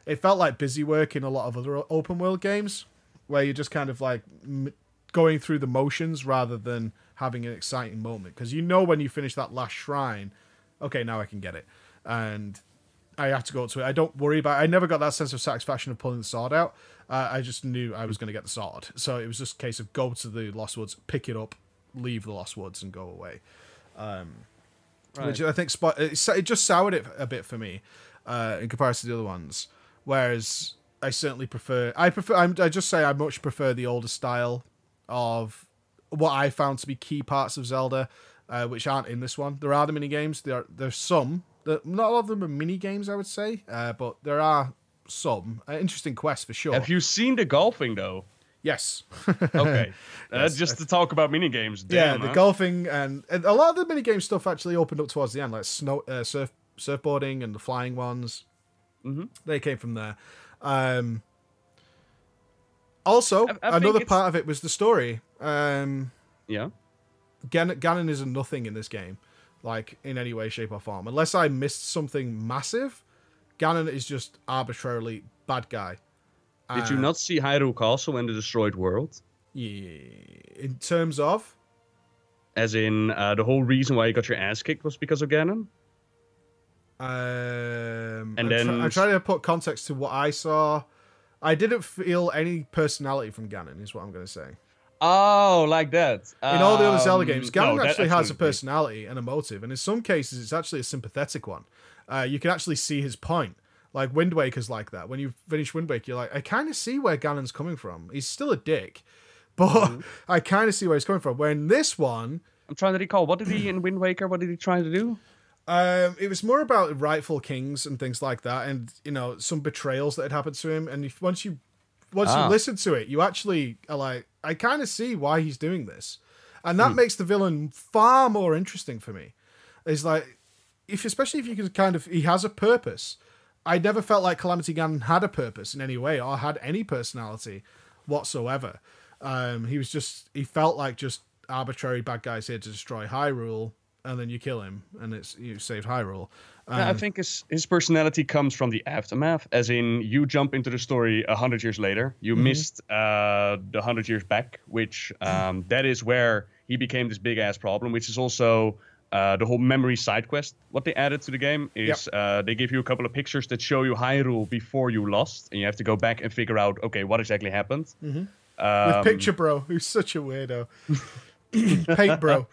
like busy work in a lot of other open world games, where you're just kind of like going through the motions rather than having an exciting moment. Because when you finish that last shrine, okay, now I can get it. And I have to go to it. I don't worry about it. I never got that sense of satisfaction of pulling the sword out. I just knew I was going to get the sword. So it was just a case of go to the Lost Woods, pick it up, leave the Lost Woods, and go away. Which I think it just soured it a bit for me in comparison to the other ones. Whereas I certainly prefer. I just say I much prefer the older style of what I found to be key parts of Zelda, which aren't in this one. There are the mini games. There's some. Not all of them are mini games, I would say, but there are some interesting quests for sure. Have you seen the golfing though? Yes. Okay. Yes. Just to talk about mini games. Yeah, the golfing and a lot of the mini game stuff actually opened up towards the end, like surfboarding and the flying ones. Mm-hmm. They came from there. Also, another part of it was the story. Yeah. Ganon is a nothing in this game, like in any way, shape, or form. Unless I missed something massive, Ganon is just arbitrarily bad guy. Did you not see Hyrule Castle and the Destroyed World? Yeah. In terms of? As in, the whole reason why you got your ass kicked was because of Ganon? I'm trying to put context to what I saw. I didn't feel any personality from Ganon, is what I'm going to say. Oh, like that. In all the other Zelda games, Ganon actually has a personality and a motive, and in some cases, it's actually a sympathetic one. You can actually see his point. Like Wind Waker's like that. When you finish Wind Waker, you're like, I kind of see where Ganon's coming from. He's still a dick, but I kind of see where he's coming from. Where in this one, I'm trying to recall. What did he in Wind Waker? What did he try to do? It was more about rightful kings and things like that, and some betrayals that had happened to him. And once you listen to it, you actually are like, I kind of see why he's doing this, and that makes the villain far more interesting for me. It's like, especially if you can he has a purpose. I never felt like Calamity Ganon had a purpose in any way or had any personality whatsoever. He felt like just arbitrary bad guys here to destroy Hyrule, and then you kill him, and you saved Hyrule. I think his personality comes from the aftermath, as in you jump into the story 100 years later. You missed the 100 years back, which that is where he became this big-ass problem, which is also... the whole memory side quest, what they added to the game is they give you a couple of pictures that show you Hyrule before you lost, and you have to go back and figure out, okay, what exactly happened. With Picture Bro, who's such a weirdo. Paint Bro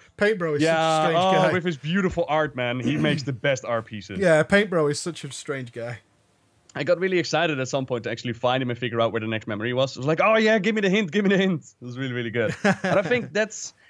is such a strange guy. With his beautiful art, man. He makes the best art pieces. Yeah, Paint Bro is such a strange guy. I got really excited at some point to actually find him and figure out where the next memory was. I was like, oh yeah, give me the hint. It was really, really good. And I think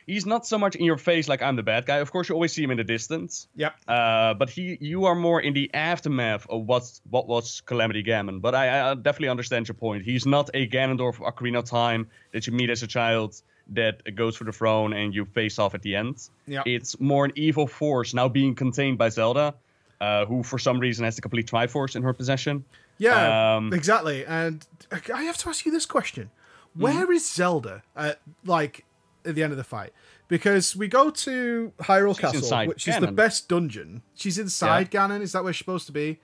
he's not so much in your face like I'm the bad guy. Of course, you always see him in the distance. Yep. But you are more in the aftermath of what was Calamity Ganon. But I definitely understand your point. He's not a Ganondorf of Ocarina of Time that you meet as a child that goes for the throne and you face off at the end. Yep. It's more an evil force now being contained by Zelda, who for some reason has the complete Triforce in her possession. Yeah, exactly. And I have to ask you this question. Where is Zelda at the end of the fight? Because we go to Hyrule Castle, which Ganon. is the best dungeon. She's inside Ganon. Is that where she's supposed to be?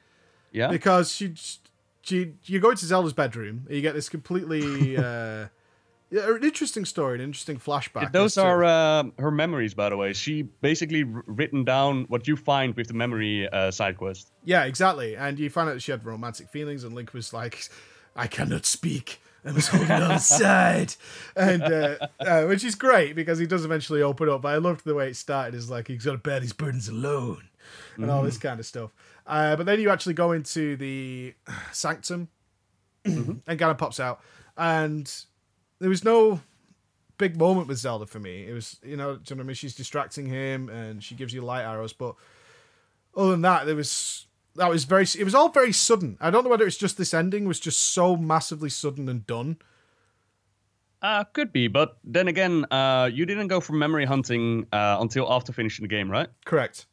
Yeah. Because you go into Zelda's bedroom, and you get this completely an interesting story, an interesting flashback. Yeah, those are her memories, by the way. She basically written down what you find with the memory side quest. Yeah, exactly. And you find out that she had romantic feelings, and Link was like, I cannot speak. I was holding on the side. And which is great because he does eventually open up. But I loved the way it started. It's like he's got to bear these burdens alone and all this kind of stuff. But then you actually go into the Sanctum and Ganon pops out. And there was no big moment with Zelda for me. It was, do you know what I mean? She's distracting him and she gives you light arrows. But other than that, it was all very sudden. I don't know whether it's just this ending was just so massively sudden and done. Could be, but then again, you didn't go for memory hunting until after finishing the game, right? Correct.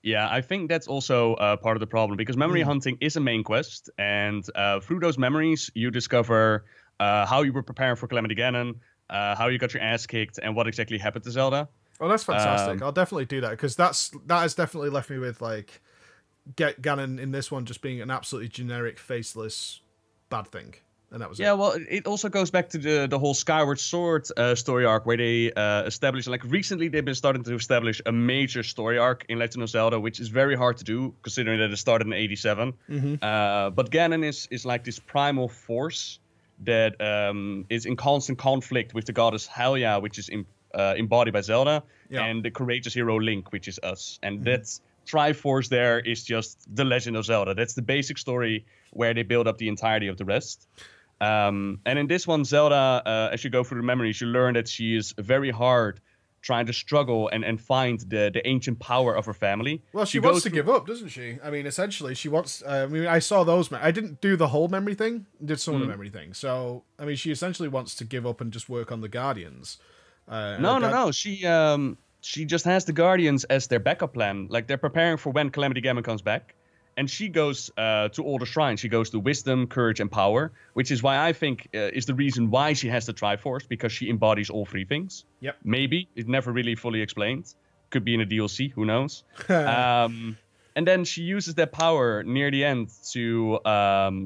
Yeah, I think that's also part of the problem, because memory hunting is a main quest, and through those memories, you discover how you were preparing for Calamity Ganon, how you got your ass kicked, and what exactly happened to Zelda. Oh, that's fantastic. I'll definitely do that, because that has definitely left me with, like, Ganon in this one just being an absolutely generic, faceless, bad thing. And that was it. Yeah, well, it also goes back to the whole Skyward Sword story arc, where they established, like, recently they've been starting to establish a major story arc in Legend of Zelda, which is very hard to do, considering that it started in '87. But Ganon is like this primal force that is in constant conflict with the goddess Hylia, which is embodied by Zelda, and the courageous hero Link, which is us. And that's Triforce there is just The Legend of Zelda. That's the basic story where they build up the entirety of the rest. And in this one, Zelda, as you go through the memories, you learn that she is very hard trying to struggle and find the ancient power of her family. Well, she wants to give up, doesn't she? I mean, essentially, she wants... I mean, I saw those... I didn't do the whole memory thing. Did some of the memory thing. So, I mean, she essentially wants to give up and just work on the Guardians. No. She just has the Guardians as their backup plan. Like, they're preparing for when Calamity Ganon comes back. And she goes to all the shrines. She goes to Wisdom, Courage, and Power, which is why I think is the reason why she has the Triforce, because she embodies all three things. Yep. Maybe. It's never really fully explained. Could be in a DLC. Who knows? And then she uses that power near the end to,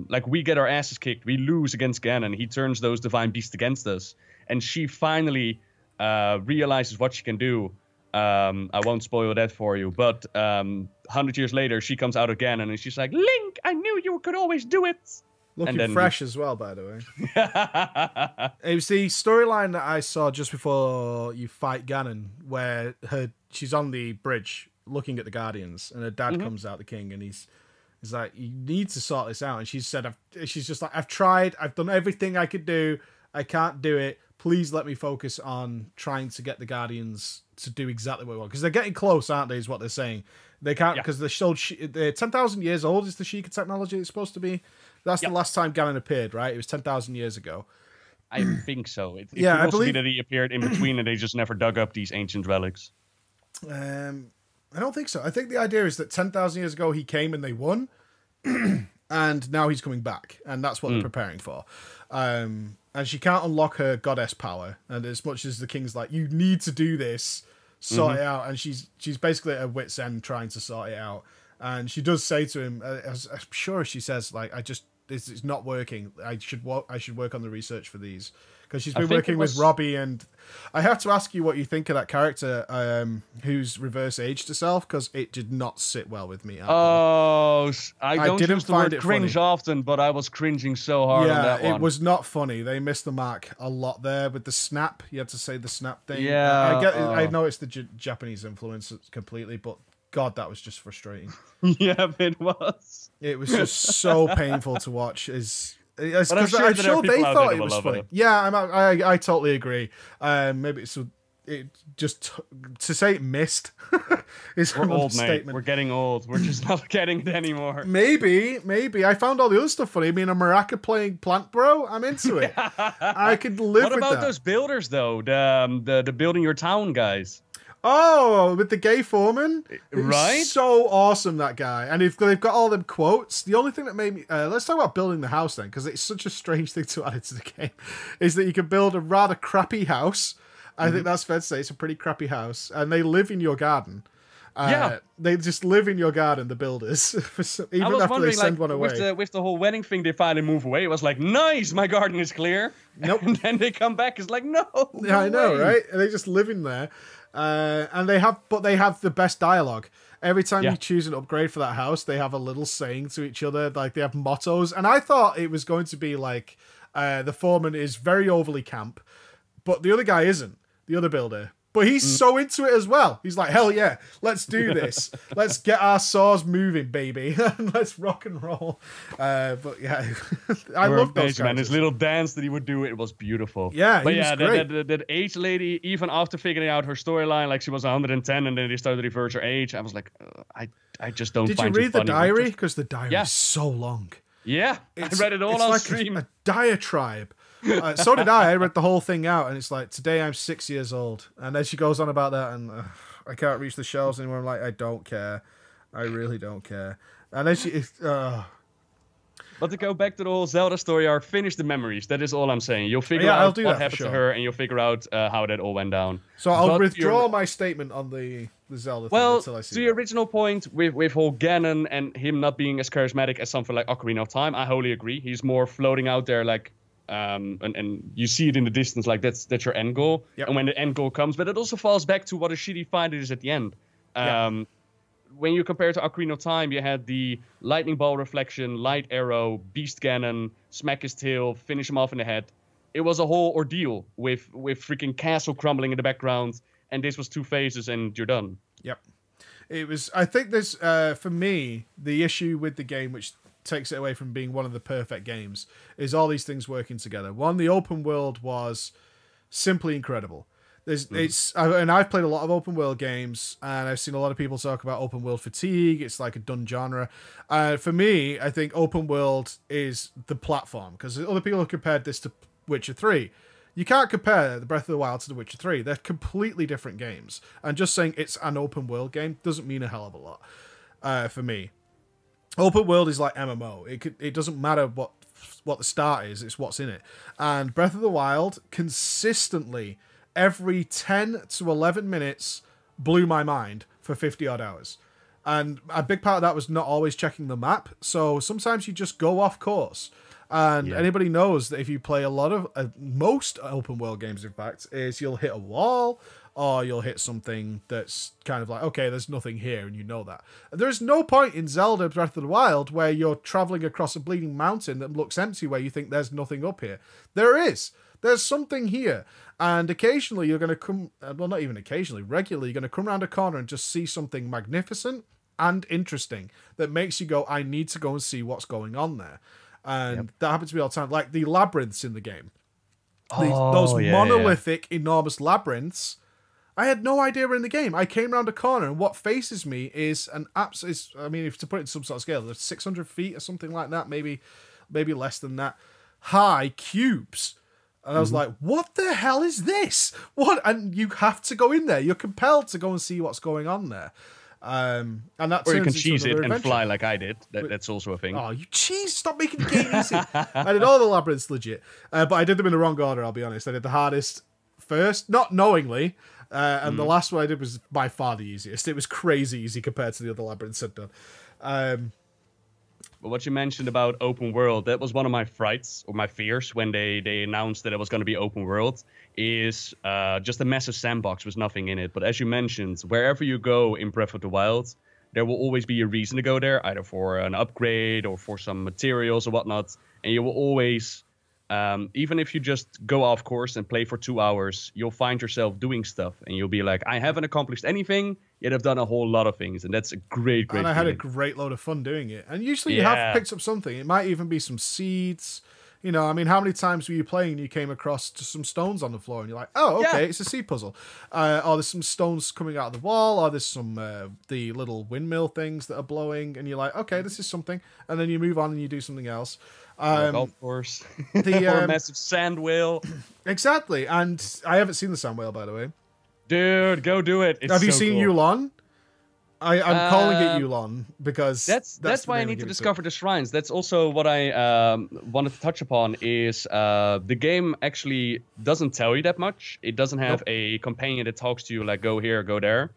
like, we get our asses kicked. We lose against Ganon. He turns those divine beasts against us. And she finally realizes what she can do. I won't spoil that for you, but 100 years later, she comes out again, and she's like, Link, I knew you could always do it. Looking fresh as well, by the way. It was the storyline that I saw just before you fight Ganon, where she's on the bridge looking at the Guardians, and her dad comes out, the king, and he's like, you need to sort this out. And she's just like, I've tried, I've done everything I could do, I can't do it. Please let me focus on trying to get the Guardians to do exactly what we want. Because they're getting close, aren't they, is what they're saying. They can't, because they're 10,000 years old is the Sheikah technology it's supposed to be. That's the last time Ganon appeared, right? It was 10,000 years ago. I think so. It could also be that he appeared in between and they just never dug up these ancient relics. I don't think so. I think the idea is that 10,000 years ago he came and they won. And now he's coming back. And that's what they're preparing for. And she can't unlock her goddess power. And as much as the king's like, you need to do this, sort it out. And she's basically at her wit's end trying to sort it out. And she does say to him, as I'm sure she says, like, this is not working. I should work on the research for these. Because she's been working with Robbie, and I have to ask you what you think of that character who's reverse aged herself, because it did not sit well with me. I don't didn't use the word cringe funny. often, but I was cringing so hard on that one. It was not funny. They missed the mark a lot there with the snap. You had to say the snap thing. Yeah, I noticed the Japanese influence completely, but God, that was just frustrating. Yeah, it was. It was just so painful to watch. Because I'm sure they thought it was funny. Yeah, I totally agree. Maybe to say it missed is we're old, statement. Mate. We're getting old. We're just not getting it anymore. Maybe. I found all the other stuff funny. I mean, a maraca playing Plant Bro. I'm into it. I could live with that. What about those builders though? The building your town guys. Oh, with the gay foreman? Right? So awesome, that guy. And they've got all them quotes. The only thing that made me... let's talk about building the house then, because it's such a strange thing to add into the game, is that you can build a rather crappy house. I think that's fair to say. It's a pretty crappy house. And they live in your garden. They just live in your garden, the builders, even after they send one away. With the whole wedding thing, they finally move away. It was like, nice, my garden is clear. Nope. And then they come back, it's like, no. Yeah, I know, right? And they just live in there. And they have the best dialogue. Every time you choose an upgrade for that house, they have a little saying to each other. Like, they have mottos. And I thought it was going to be like, the foreman is very overly camp, but the other guy isn't, the other builder. But he's so into it as well. He's like, hell yeah, let's do this. Let's get our saws moving, baby. Let's rock and roll. But yeah, I love those man. His little dance that he would do, it was beautiful. Yeah, but was great. That age lady, even after figuring out her storyline, like she was 110 and then they started to reverse her age, I was like, I just don't find it funny. Did you read the diary? Because the diary is so long. Yeah, I read it all on stream. A diatribe. So did I. I read the whole thing out, and it's like, today I'm 6 years old. And then she goes on about that, and I can't reach the shelves anymore. I'm like, I don't care. I really don't care. And then she... But to go back to the whole Zelda story arc, finish the memories. That is all I'm saying. You'll figure out what happened to her, and you'll figure out how that all went down. So I'll withdraw my statement on the Zelda thing until I see to your original point with whole Ganon and him not being as charismatic as something like Ocarina of Time, I wholly agree. He's more floating out there like... and you see it in the distance, like that's your end goal. Yep. And when the end goal comes, but it also falls back to what a shitty fight it is at the end. When you compare to Ocarina of Time, you had the lightning ball reflection, light arrow, beast Ganon, smack his tail, finish him off in the head. It was a whole ordeal with freaking castle crumbling in the background, and this was 2 phases and you're done. Yep. It was. I think there's for me the issue with the game, which takes it away from being one of the perfect games, is all these things working together. One, the open world was simply incredible. And I've played a lot of open world games, and I've seen a lot of people talk about open world fatigue. It's like a done genre. For me, I think open world is the platform, because other people have compared this to Witcher 3. You can't compare the Breath of the Wild to The Witcher 3. They're completely different games. And just saying it's an open world game doesn't mean a hell of a lot for me. Open world is like MMO. It doesn't matter what the start is, it's what's in it. And Breath of the Wild consistently, every 10 to 11 minutes, blew my mind for 50 odd hours. And a big part of that was not always checking the map. So sometimes you just go off course. And anybody knows that if you play a lot of most open world games, in fact, is you'll hit a wall or you'll hit something that's kind of like, okay, there's nothing here, and you know that. There's no point in Zelda Breath of the Wild where you're traveling across a bleeding mountain that looks empty where you think there's nothing up here. There is. There's something here. And occasionally you're going to come, well, not even occasionally, regularly, you're going to come around a corner and just see something magnificent and interesting that makes you go, I need to go and see what's going on there. And that happens to me all the time. Like the labyrinths in the game. Those monolithic, enormous labyrinths. I had no idea were in the game. I came around a corner, and what faces me is an absolute... I mean, if to put it in some sort of scale, there's 600 feet or something like that, maybe less than that, high cubes. And I was like, what the hell is this? What? And you have to go in there. You're compelled to go and see what's going on there. And that or you can cheese it and fly like I did. That's also a thing. Oh, you cheese! Stop making the game easy. I did all the labyrinths legit, but I did them in the wrong order. I'll be honest. I did the hardest first, not knowingly, and the last one I did was by far the easiest. It was crazy easy compared to the other labyrinths I'd done. But what you mentioned about open world, that was one of my frights or my fears when they announced that it was going to be open world, is just a massive sandbox with nothing in it. But as you mentioned, wherever you go in Breath of the Wild, there will always be a reason to go there, either for an upgrade or for some materials or whatnot. And you will always, even if you just go off course and play for 2 hours, you'll find yourself doing stuff. And you'll be like, I haven't accomplished anything, yet I've done a whole lot of things. And that's a great And I had a great load of fun doing it. And usually you have picked up something. It might even be some seeds. You know, I mean, how many times were you playing and you came across just some stones on the floor and you're like, oh, okay, it's a seed puzzle. Or there's some stones coming out of the wall, or there's some the little windmill things that are blowing, and you're like, okay, this is something. And then you move on and you do something else. Golf course. Or a massive sand whale. Exactly. And I haven't seen the sand whale, by the way. Dude, go do it. It's Have you so seen cool. Yulon? I'm calling it Yulon because that's why I need to discover the shrines. That's also what I wanted to touch upon. Is the game actually doesn't tell you that much. It doesn't have a companion that talks to you like go here, go there.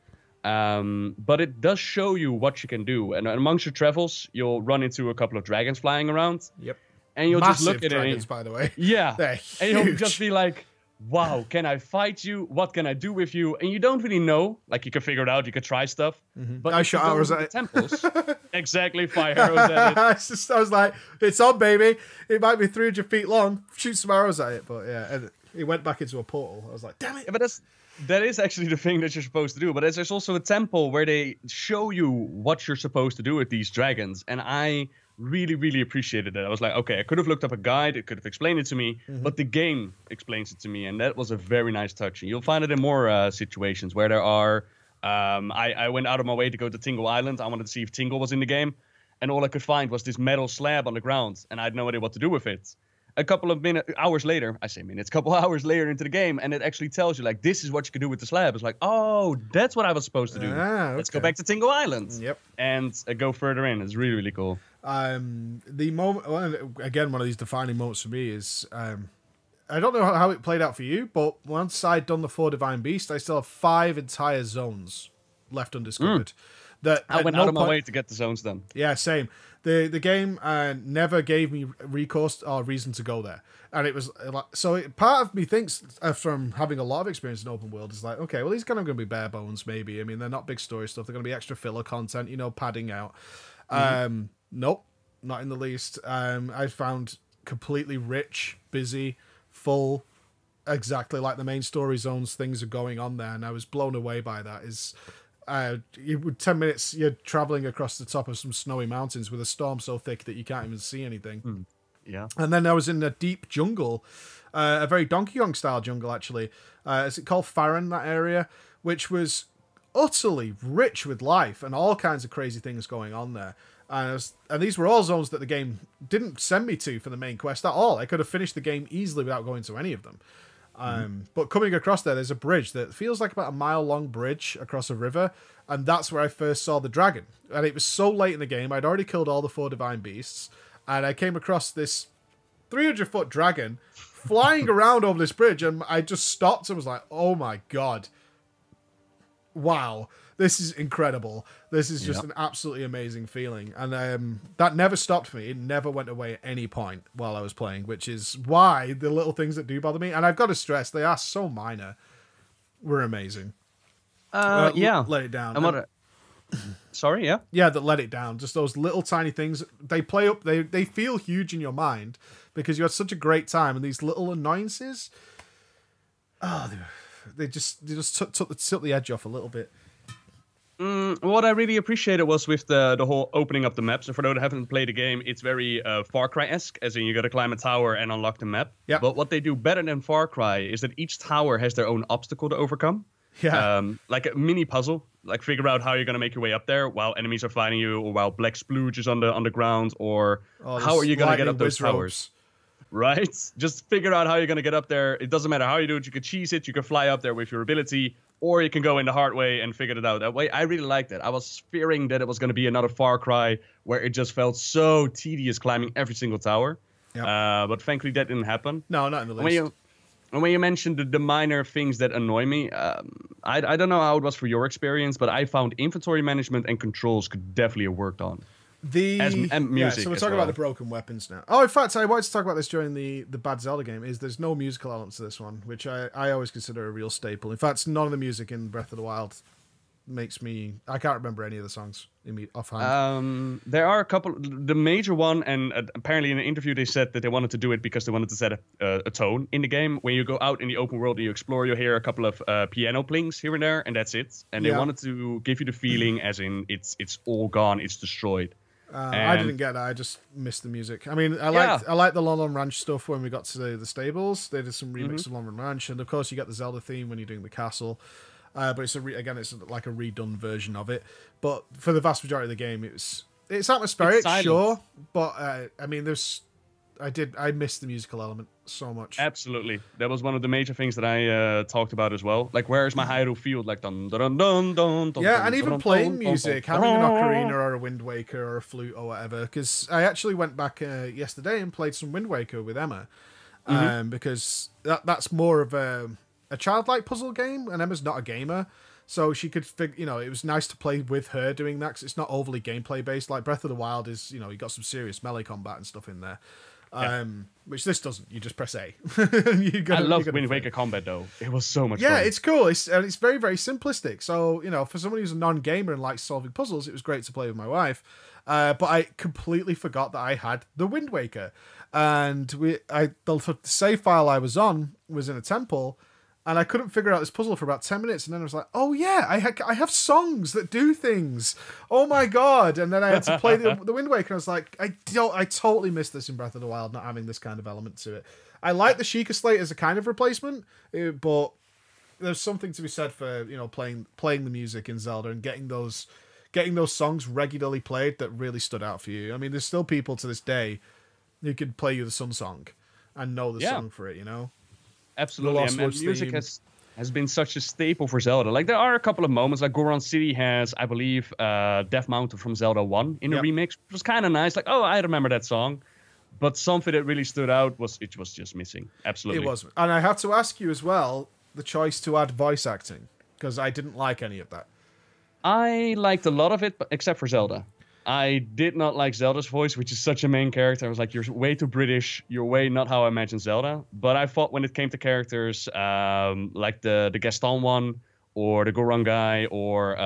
But it does show you what you can do. And amongst your travels, you'll run into a couple of dragons flying around. Yep. And you'll Massive just look at dragons, it. by the way. Yeah. They're huge. And you'll just be like, wow, can I fight you? What can I do with you? And you don't really know. Like, you can figure it out. You can try stuff. But I shot arrows at it. Temples. Exactly, fire arrows at it. I was like, it's on, baby. It might be 300 feet long. Shoot some arrows at it. But yeah, and it went back into a portal. I was like, damn it. Yeah, but that is actually the thing that you're supposed to do. But there's also a temple where they show you what you're supposed to do with these dragons. And I really, really appreciated that. I was like, okay, I could have looked up a guide. It could have explained it to me. But the game explains it to me. And that was a very nice touch. And you'll find it in more situations where there are... I went out of my way to go to Tingle Island. I wanted to see if Tingle was in the game. And all I could find was this metal slab on the ground. And I had no idea what to do with it. A couple of hours later into the game, and it actually tells you, like, this is what you can do with the slab. It's like, oh, that's what I was supposed to do. Okay. Let's go back to Tingle Island. Yep. And go further in. It's really, really cool. The moment, well, again, one of these defining moments for me is, I don't know how it played out for you, but once I'd done the 4 Divine Beasts, I still have 5 entire zones left undiscovered. That I went out of my way to get the zones done. Yeah, same. The game never gave me recourse or reason to go there, and it was like, so part of me thinks from having a lot of experience in open world is like, okay, well, these kind of going to be bare bones, maybe. I mean, they're not big story stuff. They're going to be extra filler content, you know, padding out. Nope, not in the least. I found completely rich, busy, full, exactly like the main story zones. Things are going on there, and I was blown away by that. you would 10 minutes you're traveling across the top of some snowy mountains with a storm so thick that you can't even see anything. Yeah. And then I was in a deep jungle, a very Donkey Kong style jungle actually. Is it called Farron, that area, which was utterly rich with life and all kinds of crazy things going on there. And these were all zones that the game didn't send me to for the main quest at all. I could have finished the game easily without going to any of them. But coming across there's a bridge that feels like about a mile-long bridge across a river, and that's where I first saw the dragon. And it was so late in the game, I'd already killed all the 4 divine beasts, and I came across this 300-foot dragon flying around over this bridge, and I just stopped and was like, oh my god. Wow. This is incredible. This is just an absolutely amazing feeling. And that never stopped me. It never went away at any point while I was playing, which is why the little things that do bother me, and I've got to stress, they are so minor, were amazing. Yeah. Let it down. Sorry, yeah? Yeah, that let it down. Just those little tiny things. They play up, they feel huge in your mind because you had such a great time, and these little annoyances, they just took the edge off a little bit. What I really appreciated was with the whole opening up the maps. And for those that haven't played the game, it's very Far Cry-esque, as in you got to climb a tower and unlock the map. Yep. But what they do better than Far Cry is that each tower has their own obstacle to overcome. Yeah. Like a mini puzzle. Like figure out how you're going to make your way up there while enemies are fighting you, or while black splooge is on the ground, or how are you going to get up those towers? Right? Just figure out how you're going to get up there. It doesn't matter how you do it. You could cheese it. You can fly up there with your ability, or you can go in the hard way and figure it out that way. I really liked it. I was fearing that it was going to be another Far Cry where it just felt so tedious climbing every single tower. Yep. But thankfully that didn't happen. No, not in the least. When you mentioned the minor things that annoy me, I don't know how it was for your experience, but I found inventory management and controls could definitely have worked on. And music. So we're talking about the broken weapons now. Oh, in fact, I wanted to talk about this during the bad Zelda game. There's no musical elements to this one, which I always consider a real staple. In fact, none of the music in Breath of the Wild makes me. I can't remember any of the songs offhand. There are a couple. The major one, and apparently in an interview they said that they wanted to do it because they wanted to set a tone in the game. When you go out in the open world and you explore, you hear a couple of piano plings here and there, and that's it. And they wanted to give you the feeling as in it's all gone, it's destroyed. I didn't get that. I just missed the music. I mean, I liked the Lon Lon Ranch stuff when we got to the stables. They did some remix of Lon Lon Ranch, and of course you get the Zelda theme when you're doing the castle. But it's it's like a redone version of it. But for the vast majority of the game, it's atmospheric, sure. But I mean, I missed the musical element so much. Absolutely, that was one of the major things that I talked about as well. Like, where is my Hyrule Field? Like, dun dun dun dun. Yeah, and even playing music, having an ocarina or a Wind Waker or a flute or whatever. Because I actually went back yesterday and played some Wind Waker with Emma, because that's more of a childlike puzzle game, and Emma's not a gamer. So she could figure, it was nice to play with her doing that, because it's not overly gameplay based. Like Breath of the Wild is, you got some serious melee combat and stuff in there. Which this doesn't. You just press A. I love Wind Waker combat though. It was so much fun. Yeah, it's cool. It's very, very simplistic. So, for someone who's a non-gamer and likes solving puzzles, it was great to play with my wife. But I completely forgot that I had the Wind Waker. And the save file I was on was in a temple, and I couldn't figure out this puzzle for about 10 minutes, and then I was like, oh yeah, I have songs that do things. Oh my god. And then I had to play the Wind Waker, and I was like, I totally missed this in Breath of the Wild, not having this kind of element to it. I like the Sheikah Slate as a kind of replacement, but there's something to be said for, playing the music in Zelda and getting those songs regularly played that really stood out for you. I mean, there's still people to this day who could play you the Sun Song and know the song for it, Absolutely, and music has been such a staple for Zelda. Like, there are a couple of moments, like Goron City has, I believe, Death Mountain from Zelda 1 in a remix, which was kind of nice. Like, oh, I remember that song. But something that really stood out was just missing. Absolutely. It was. And I have to ask you as well, the choice to add voice acting, because I didn't like any of that. I liked a lot of it, except for Zelda. I did not like Zelda's voice, which is such a main character. I was like, you're way too British. You're way not how I imagine Zelda. But I thought when it came to characters like the Gaston one, or the Goron guy, or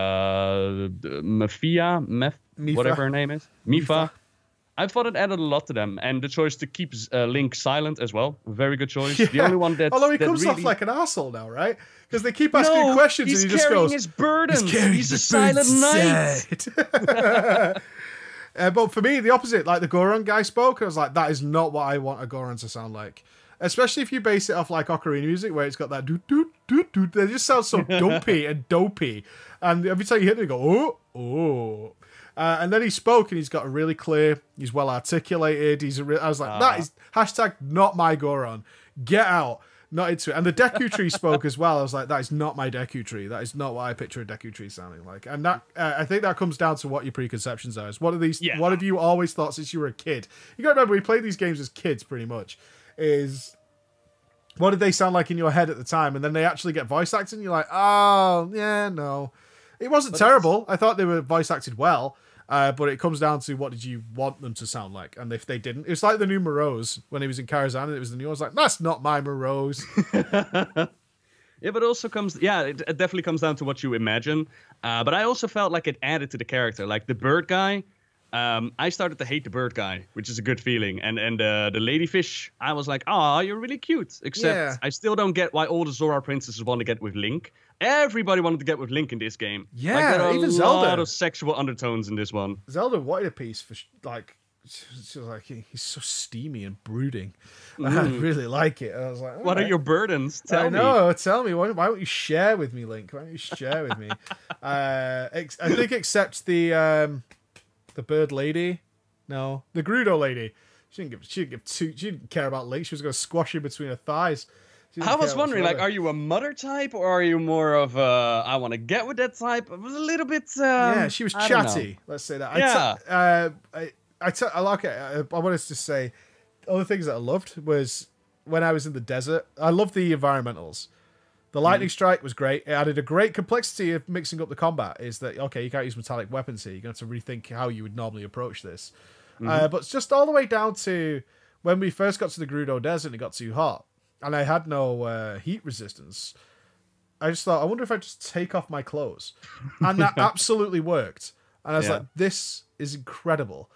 Mipha, whatever her name is. Mipha. I thought it added a lot to them, and the choice to keep Link silent as well, very good choice. Yeah. The only one that although he comes off like an arsehole now, right? Because they keep asking questions and he just goes, his burdens. He's a silent knight. But for me, the opposite. Like the Goron guy spoke, I was like, that is not what I want a Goron to sound like. Especially if you base it off like Ocarina music, where it's got that doot doot doot doot. They just sound so dumpy and dopey. And every time you hit them, you go, oh. And then he spoke, and he's got a really clear. He's well articulated. I was like, that is hashtag not my Goron. Get out. Not into it. And the Deku Tree spoke as well. I was like, that is not my Deku Tree. That is not what I picture a Deku Tree sounding like. And that I think that comes down to what your preconceptions are. What have you always thought since you were a kid? You got to remember, we played these games as kids pretty much. Is what did they sound like in your head at the time? And then they actually get voice acted, and you're like, oh, yeah, no. It wasn't terrible. I thought they were voice acted well. But it comes down to what did you want them to sound like, and if they didn't, it's like the new Morose when he was in Karazhan, and it was the new. I was like, that's not my Morose. Yeah, but it also comes. Yeah, it definitely comes down to what you imagine. But I also felt like it added to the character, like the bird guy. I started to hate the bird guy, which is a good feeling, and the ladyfish. I was like, oh, you're really cute. Except I still don't get why all the Zora princesses want to get with Link. Everybody wanted to get with Link in this game. Yeah, like, there are even a Zelda. lot of sexual undertones in this one. Zelda wanted a piece for like, she was like, he's so steamy and brooding. I really like it. I was like, what are your burdens? Tell me. Tell me. Why don't you share with me, Link? Why don't you share with me? I think except the bird lady. No, the Gerudo lady. She didn't care about Link. She was going to squash him between her thighs. I was wondering, like, are you a mother type, or are you more of a I want to get with that type? It was a little bit. Yeah, she was chatty. Let's say that. Yeah. I like it. I wanted to say, other things that I loved was when I was in the desert. I loved the environmentals. The lightning strike was great. It added a great complexity of mixing up the combat. Is that okay? You can't use metallic weapons here. You're going to have to rethink how you would normally approach this. But it's just all the way down to when we first got to the Gerudo Desert and it got too hot. And I had no heat resistance. I just thought, I wonder if I just take off my clothes. And that absolutely worked. And I was like, this is incredible.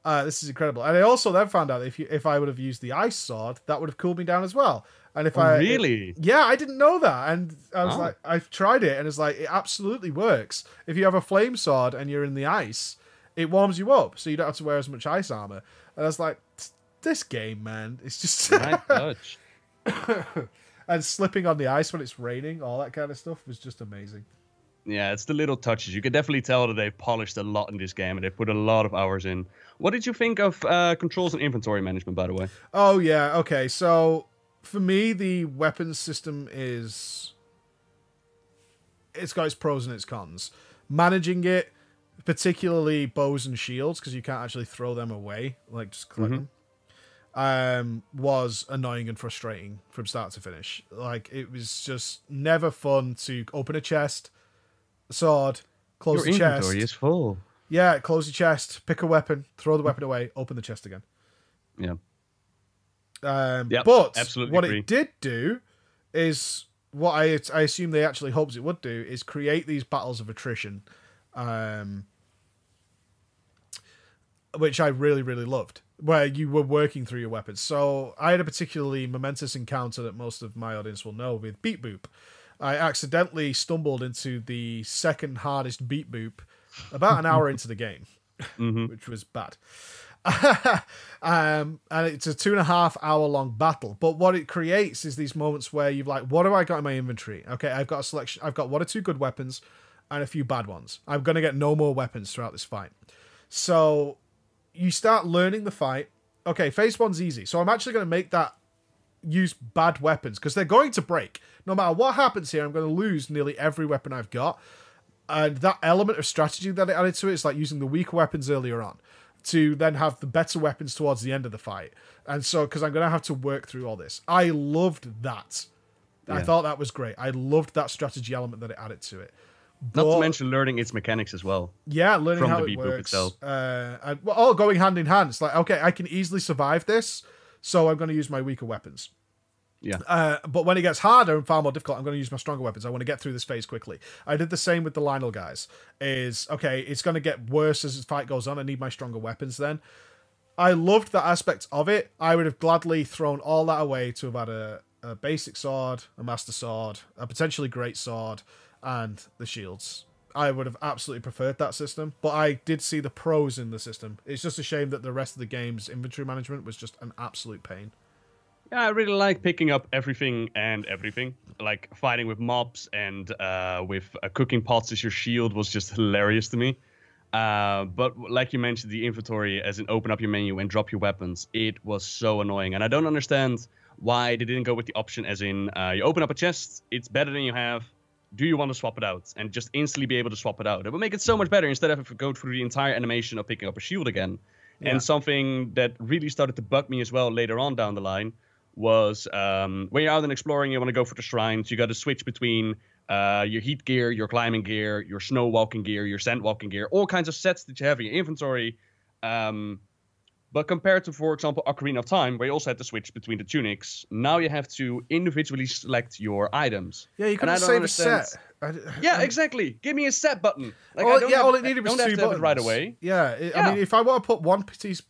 This is incredible. And I also then found out if I would have used the ice sword, that would have cooled me down as well. And if really? I didn't know that. And I was like, I've tried it, and it's like, it absolutely works. If you have a flame sword and you're in the ice, it warms you up, so you don't have to wear as much ice armor. And I was like, this game, man, it's just... Nice touch. And slipping on the ice when it's raining, all that kind of stuff was just amazing. Yeah, it's the little touches. You can definitely tell that they've polished a lot in this game, and they put a lot of hours in. What did you think of controls and inventory management, by the way? Oh, yeah, okay. So, for me, the weapons system it's got its pros and its cons. Managing it, particularly bows and shields, because you can't actually throw them away, like just collect them. Was annoying and frustrating from start to finish. Like, it was just never fun to open a chest, sword, close the chest. Your inventory is full. Yeah, close the chest, pick a weapon, throw the weapon away, open the chest again. Yeah. But absolutely what agree. it did do is what I assume they actually hoped it would do is create these battles of attrition, which I really, really loved, where you were working through your weapons. So I had a particularly momentous encounter that most of my audience will know with Beat Boop. I accidentally stumbled into the second hardest Beat Boop about an hour into the game, which was bad. And it's a 2.5 hour long battle. But what it creates is these moments where you've like, what have I got in my inventory? Okay, I've got a selection. I've got 1 or 2 good weapons and a few bad ones. I'm going to get no more weapons throughout this fight. So you start learning the fight. Okay, phase 1's easy. So I'm actually going to make that use bad weapons because they're going to break. No matter what happens here, I'm going to lose nearly every weapon I've got. And that element of strategy that it added to it is like using the weaker weapons earlier on to then have the better weapons towards the end of the fight. And so, because I'm going to have to work through all this. I loved that. Yeah. I thought that was great. I loved that strategy element that it added to it. Not to mention learning its mechanics as well. Yeah, learning how it works. Itself. All going hand in hand. It's like, okay, I can easily survive this, so I'm going to use my weaker weapons. Yeah. But when it gets harder and far more difficult, I'm going to use my stronger weapons. I want to get through this phase quickly. I did the same with the Lionel guys. Okay, it's going to get worse as the fight goes on. I need my stronger weapons then. I loved that aspect of it. I would have gladly thrown all that away to have had a basic sword, a master sword, a potentially great sword, and the shields. I would have absolutely preferred that system, but I did see the pros in the system. It's just a shame that the rest of the game's inventory management was just an absolute pain. Yeah, I really like picking up everything and everything. Like fighting with mobs and with cooking pots as your shield was just hilarious to me. But like you mentioned, the inventory, as in open up your menu and drop your weapons, it was so annoying. And I don't understand why they didn't go with the option as in you open up a chest, it's better than you have. Do you want to swap it out? And just instantly be able to swap it out. It would make it so much better instead of having to go through the entire animation of picking up a shield again. Yeah. And something that really started to bug me as well later on down the line was when you're out and exploring, you want to go for the shrines, you got to switch between your heat gear, your climbing gear, your snow walking gear, your sand walking gear, all kinds of sets that you have in your inventory. But compared to, for example, Ocarina of Time, where you also had to switch between the tunics, now you have to individually select your items. Yeah, you couldn't save a set. Yeah, exactly. Give me a set button. Like, all it needed was 2 buttons. Have it right away. Yeah, I mean, if I want to put one piece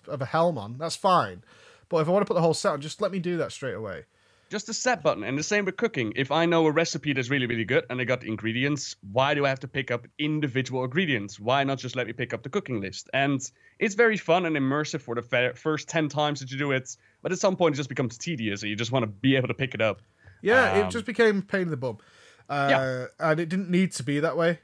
of a helm on, that's fine. But if I want to put the whole set on, just let me do that straight away. Just a set button. And the same with cooking. If I know a recipe that's really, really good and I got the ingredients, why do I have to pick up individual ingredients? Why not just let me pick up the cooking list? And it's very fun and immersive for the first 10 times that you do it. But at some point, it just becomes tedious and you just want to be able to pick it up. Yeah, it just became a pain in the bum. And it didn't need to be that way.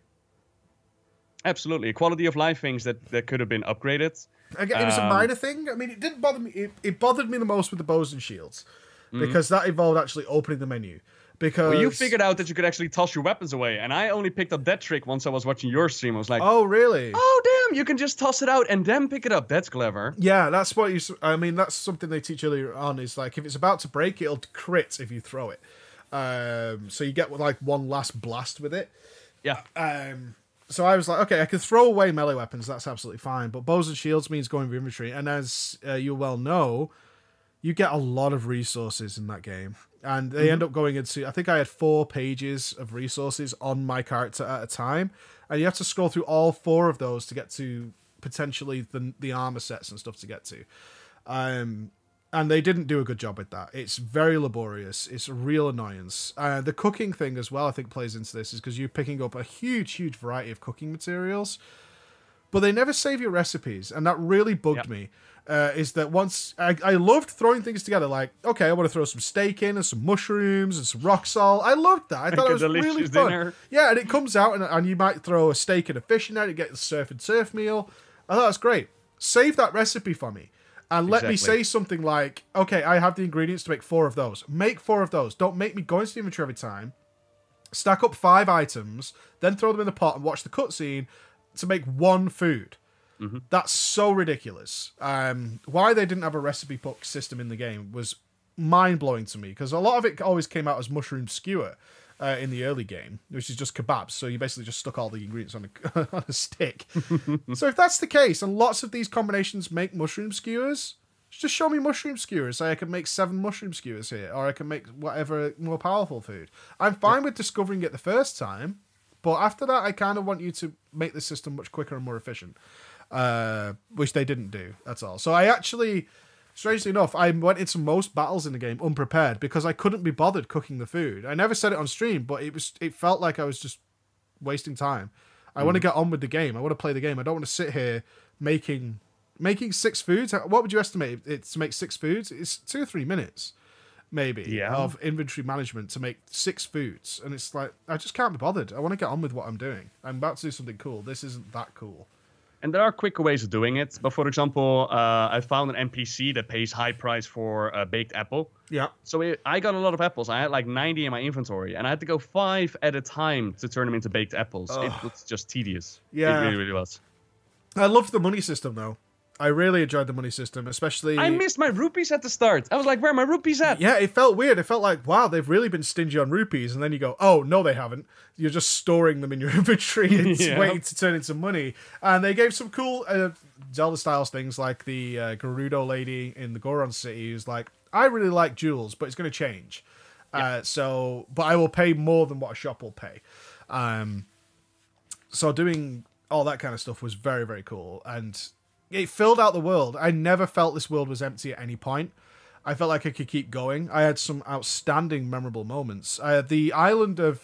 Absolutely. Quality of life things that could have been upgraded. Again, it was a minor thing. I mean, it didn't bother me. It bothered me the most with the bows and shields. Because that involved actually opening the menu. Because you figured out that you could actually toss your weapons away, and I only picked up that trick once I was watching your stream. I was like, "Oh, really? Oh, damn! You can just toss it out and then pick it up. That's clever." Yeah, that's what you. I mean, that's something they teach earlier on. Is like if it's about to break, it'll crit if you throw it. So you get like one last blast with it. Yeah. So I was like, okay, I can throw away melee weapons. That's absolutely fine. But bows and shields means going to inventory, and as you well know, you get a lot of resources in that game. And they end up going into, I think I had 4 pages of resources on my character at a time. And you have to scroll through all 4 of those to get to potentially the armor sets and stuff to get to. And they didn't do a good job with that. It's very laborious. It's a real annoyance. The cooking thing as well, I think, plays into this, is because you're picking up a huge, huge variety of cooking materials. But they never save your recipes. And that really bugged me. Is that once I loved throwing things together, like, okay, I want to throw some steak in and some mushrooms and some rock salt. I loved that. I thought it was really fun. Dinner. Yeah, and it comes out and you might throw a steak and a fish in there to get the surf and turf meal. I thought that's great. Save that recipe for me. And let me say something like, okay, I have the ingredients to make 4 of those. Make 4 of those. Don't make me go into the inventory every time. Stack up 5 items, then throw them in the pot and watch the cutscene to make 1 food. That's so ridiculous. Why they didn't have a recipe book system in the game was mind-blowing to me, because a lot of it always came out as mushroom skewer in the early game, which is just kebabs. So you basically just stuck all the ingredients on a stick. So if that's the case, and lots of these combinations make mushroom skewers, just show me mushroom skewers. Say I can make 7 mushroom skewers here, or I can make whatever more powerful food. I'm fine with discovering it the first time, but after that, I kind of want you to make the system much quicker and more efficient. Which they didn't do at all. So I actually, strangely enough, I went into most battles in the game unprepared because I couldn't be bothered cooking the food. I never said it on stream, but it felt like I was just wasting time. I want to get on with the game. I want to play the game. I don't want to sit here making 6 foods. What would you estimate it to make 6 foods? It's 2 or 3 minutes, maybe, of inventory management to make 6 foods. And it's like, I just can't be bothered. I want to get on with what I'm doing. I'm about to do something cool. This isn't that cool. And there are quicker ways of doing it. But for example, I found an NPC that pays high price for a baked apple. Yeah. So I got a lot of apples. I had like 90 in my inventory. And I had to go 5 at a time to turn them into baked apples. It was just tedious. Yeah. It really, really was. I loved the money system, though. I really enjoyed the money system, especially... I missed my rupees at the start. I was like, where are my rupees at? Yeah, it felt weird. It felt like, wow, they've really been stingy on rupees. And then you go, oh, no, they haven't. You're just storing them in your inventory and waiting to turn into money. And they gave some cool Zelda-style things, like the Gerudo lady in the Goron City who's like, I really like jewels, but it's going to change. But I will pay more than what a shop will pay. So doing all that kind of stuff was very, very cool. And it filled out the world. I never felt this world was empty at any point. I felt like I could keep going. I had some outstanding, memorable moments. The island of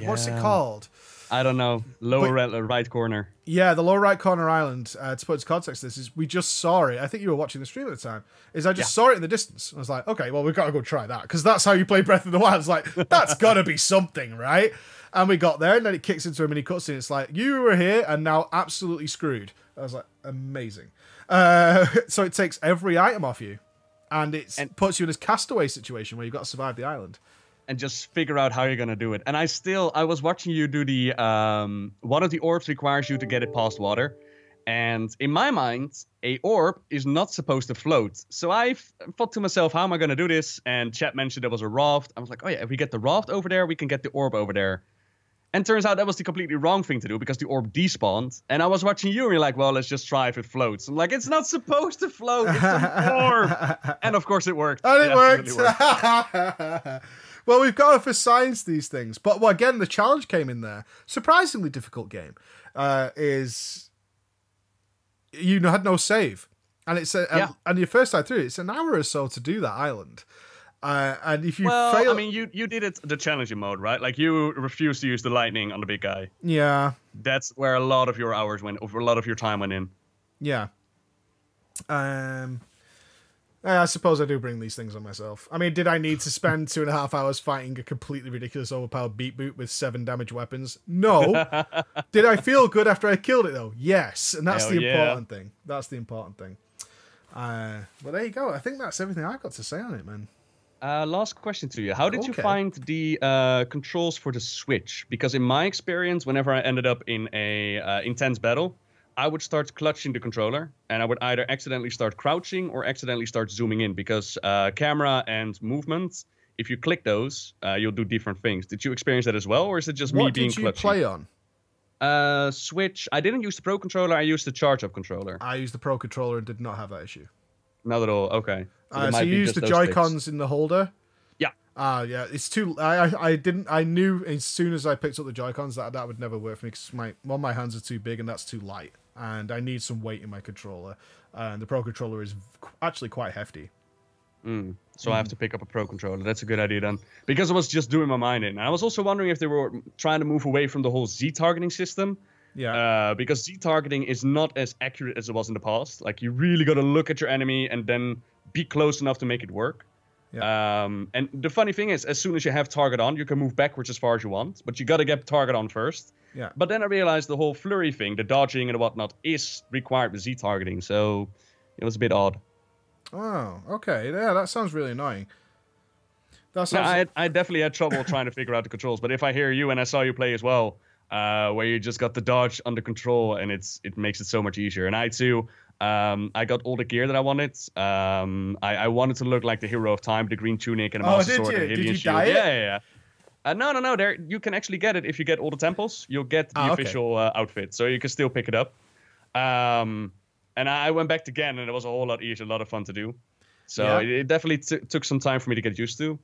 what's it called? I don't know. Lower right corner. Yeah, the lower right corner island. To put into context, this is we just saw it. I think you were watching the stream at the time. I just saw it in the distance. I was like, okay, well, we've got to go try that because that's how you play Breath of the Wild. It's like that's got to be something, right? And we got there, and then it kicks into a mini cutscene. It's like you were here and now absolutely screwed. I was like, amazing. So it takes every item off you, and puts you in this castaway situation where you've got to survive the island. And just figure out how you're gonna do it. And I was watching you do the one of the orbs requires you to get it past water, and in my mind, a orb is not supposed to float. So I thought to myself, how am I gonna do this? And chat mentioned there was a raft. I was like, oh yeah, if we get the raft over there, we can get the orb over there. And turns out that was the completely wrong thing to do because the orb despawned. And I was watching you and you're like, well, let's just try if it floats. I'm like, it's not supposed to float. It's an orb. And of course it worked. And it worked. Well, we've got to for science these things. But well, again, the challenge came in there. Surprisingly difficult game. Is you had no save. And it's and your first time through, it's an hour or so to do that island. And if you fail... I mean, you did it the challenging mode, right? Like, you refused to use the lightning on the big guy. Yeah. That's where a lot of your hours went, or a lot of your time went in. Yeah. I suppose I do bring these things on myself. I mean, did I need to spend 2.5 hours fighting a completely ridiculous overpowered beat boot with 7 damage weapons? No. Did I feel good after I killed it, though? Yes. And that's the important thing. That's the important thing. Well, there you go. I think that's everything I've got to say on it, man. Last question to you. How did you find the controls for the Switch? Because in my experience, whenever I ended up in a intense battle, I would start clutching the controller, and I would either accidentally start crouching or accidentally start zooming in, because camera and movement, if you click those, you'll do different things. Did you experience that as well, or is it just me being clutchy? What did you play on? Switch. I didn't use the Pro Controller. I used the Charge-Up controller. I used the Pro Controller and did not have that issue. Not at all. Okay. So you used the Joy-Cons in the holder? Yeah. Yeah. It's too... I knew as soon as I picked up the Joy-Cons that would never work for me, because my hands are too big and that's too light. And I need some weight in my controller. And the Pro Controller is actually quite hefty. So I have to pick up a Pro Controller. That's a good idea then. Because I was just doing my mind in. And I was also wondering if they were trying to move away from the whole Z-targeting system. Yeah. Because Z-targeting is not as accurate as it was in the past. Like, you really got to look at your enemy and then be close enough to make it work. Yeah. And the funny thing is, as soon as you have target on, you can move backwards as far as you want. But you got to get target on first. Yeah. But then I realized the whole flurry thing, the dodging and whatnot, is required with Z-targeting. So it was a bit odd. Oh, okay. Yeah, that sounds really annoying. I definitely had trouble trying to figure out the controls. But if I hear you and I saw you play as well, where you just got the dodge under control, and it makes it so much easier. And I too, I got all the gear that I wanted. I wanted to look like the hero of time, the green tunic and a master sword and a Hylian shield. Yeah. No. There, you can actually get it if you get all the temples. You'll get the official outfit, so you can still pick it up. And I went back again, and it was a whole lot easier, a lot of fun to do. So it definitely took some time for me to get used to.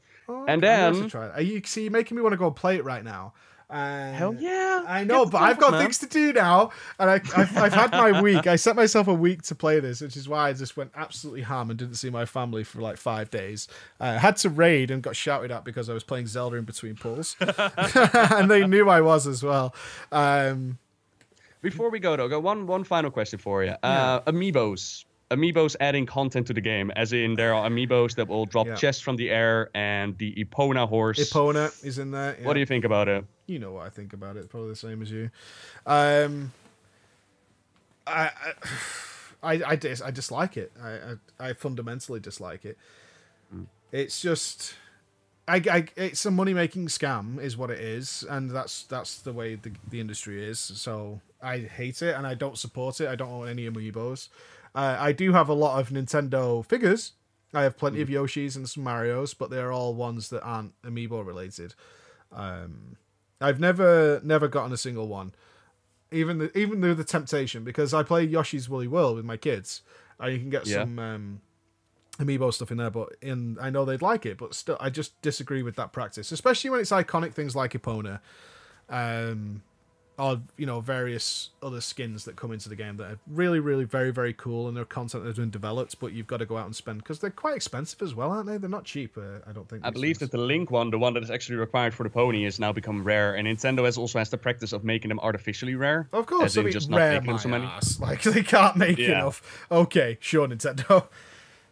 And then, you're making me want to go and play it right now. Hell yeah! I know, but I've got things to do now, and I've had my week. I set myself a week to play this, which is why I just went absolutely ham and didn't see my family for like 5 days. I had to raid and got shouted at because I was playing Zelda in between pulls, and they knew I was as well. Before we go, though, I got one final question for you. Amiibos. Amiibos adding content to the game, as in there are amiibos that will drop chests from the air, and the Epona horse. Epona is in there. Yeah. What do you think about it? You know what I think about it. Probably the same as you. I dislike it. I fundamentally dislike it. It's just, it's a money making scam, is what it is, and that's the way the industry is. So I hate it, and I don't support it. I don't own any amiibos. I do have a lot of Nintendo figures. I have plenty of Yoshis and some Marios, but they're all ones that aren't amiibo related. I've never gotten a single one, even though the temptation, because I play Yoshi's Woolly World with my kids, and you can get some amiibo stuff in there. But I know they'd like it, but still, I just disagree with that practice, especially when it's iconic things like Epona. or various other skins that come into the game that are really, really very, very cool, and they're content that's been developed, but you've got to go out and spend, because they're quite expensive as well, aren't they? They're not cheap, I don't think. I believe that the Link one, the one that is actually required for the pony, is now become rare, and Nintendo has the practice of making them artificially rare. Of course, as in just not rare making them so many. ass. Like, they can't make enough. Okay, sure, Nintendo.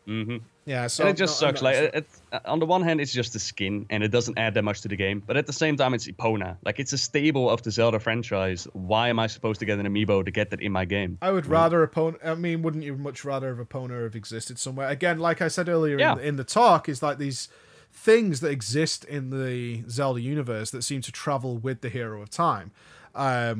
Mm-hmm. Yeah, so and it just sucks. Like, on the one hand, it's just a skin, and it doesn't add that much to the game. But at the same time, it's Epona. Like, it's a staple of the Zelda franchise. Why am I supposed to get an amiibo to get that in my game? I would rather Epona. I mean, wouldn't you much rather have Epona have existed somewhere? Again, like I said earlier in the talk, is like these things that exist in the Zelda universe that seem to travel with the hero of time.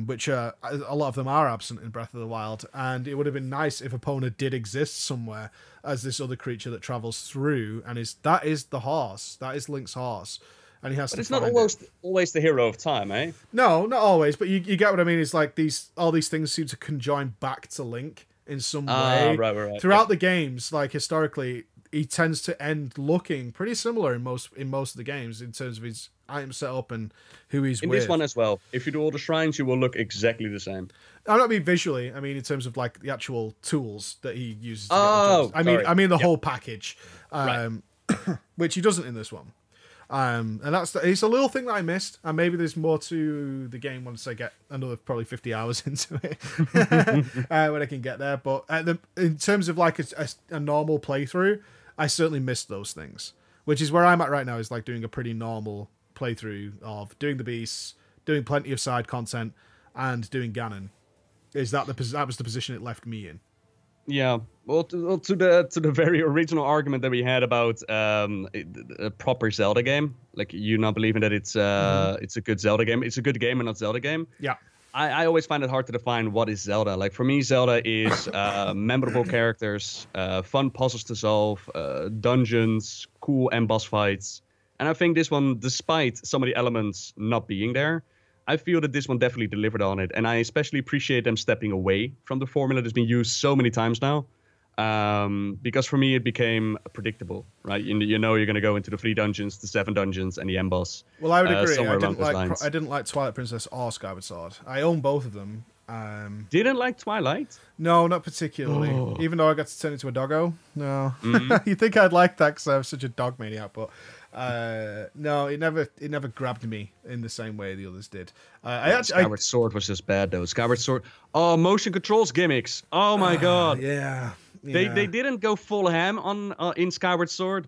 Which a lot of them are absent in Breath of the Wild, and it would have been nice if Epona did exist somewhere as this other creature that travels through, and that is the horse, that is Link's horse, and he has to. But it's not always the hero of time, eh? No, not always, but you get what I mean. It's like all these things seem to conjoin back to Link in some way right. throughout the games. Like, historically, he tends to end looking pretty similar in most of the games in terms of his item setup and who he's with. In this one as well, if you do all the shrines, you will look exactly the same. I don't mean visually. I mean in terms of like the actual tools that he uses. To get I mean the whole package, which he doesn't in this one. And it's a little thing that I missed, and maybe there's more to the game once I get another probably 50 hours into it when I can get there. But in terms of like a normal playthrough, I certainly missed those things, which is where I'm at right now. Is like doing a pretty normal playthrough of doing the beasts, doing plenty of side content, and doing Ganon. That was the position it left me in? Yeah, well, to the very original argument that we had about a proper Zelda game, like you not believing that it's a good Zelda game. It's a good game and not Zelda game. Yeah. I always find it hard to define what is Zelda. Like, for me, Zelda is memorable characters, fun puzzles to solve, dungeons, cool end boss fights. And I think this one, despite some of the elements not being there, I feel that this one definitely delivered on it. And I especially appreciate them stepping away from the formula that's been used so many times now. Because for me, it became predictable, right? You know you're going to go into the 3 dungeons, the 7 dungeons, and the end boss. Well, I would agree. I didn't like Twilight Princess or Skyward Sword. I own both of them. Didn't like Twilight? No, not particularly. Oh. Even though I got to turn into a doggo. No. Mm-hmm. You'd think I'd like that because I'm such a dog maniac, but no, it never grabbed me in the same way the others did. Skyward Sword was just bad though. Skyward Sword. Oh, motion controls gimmicks. Oh my god. Yeah. They didn't go full ham on in Skyward Sword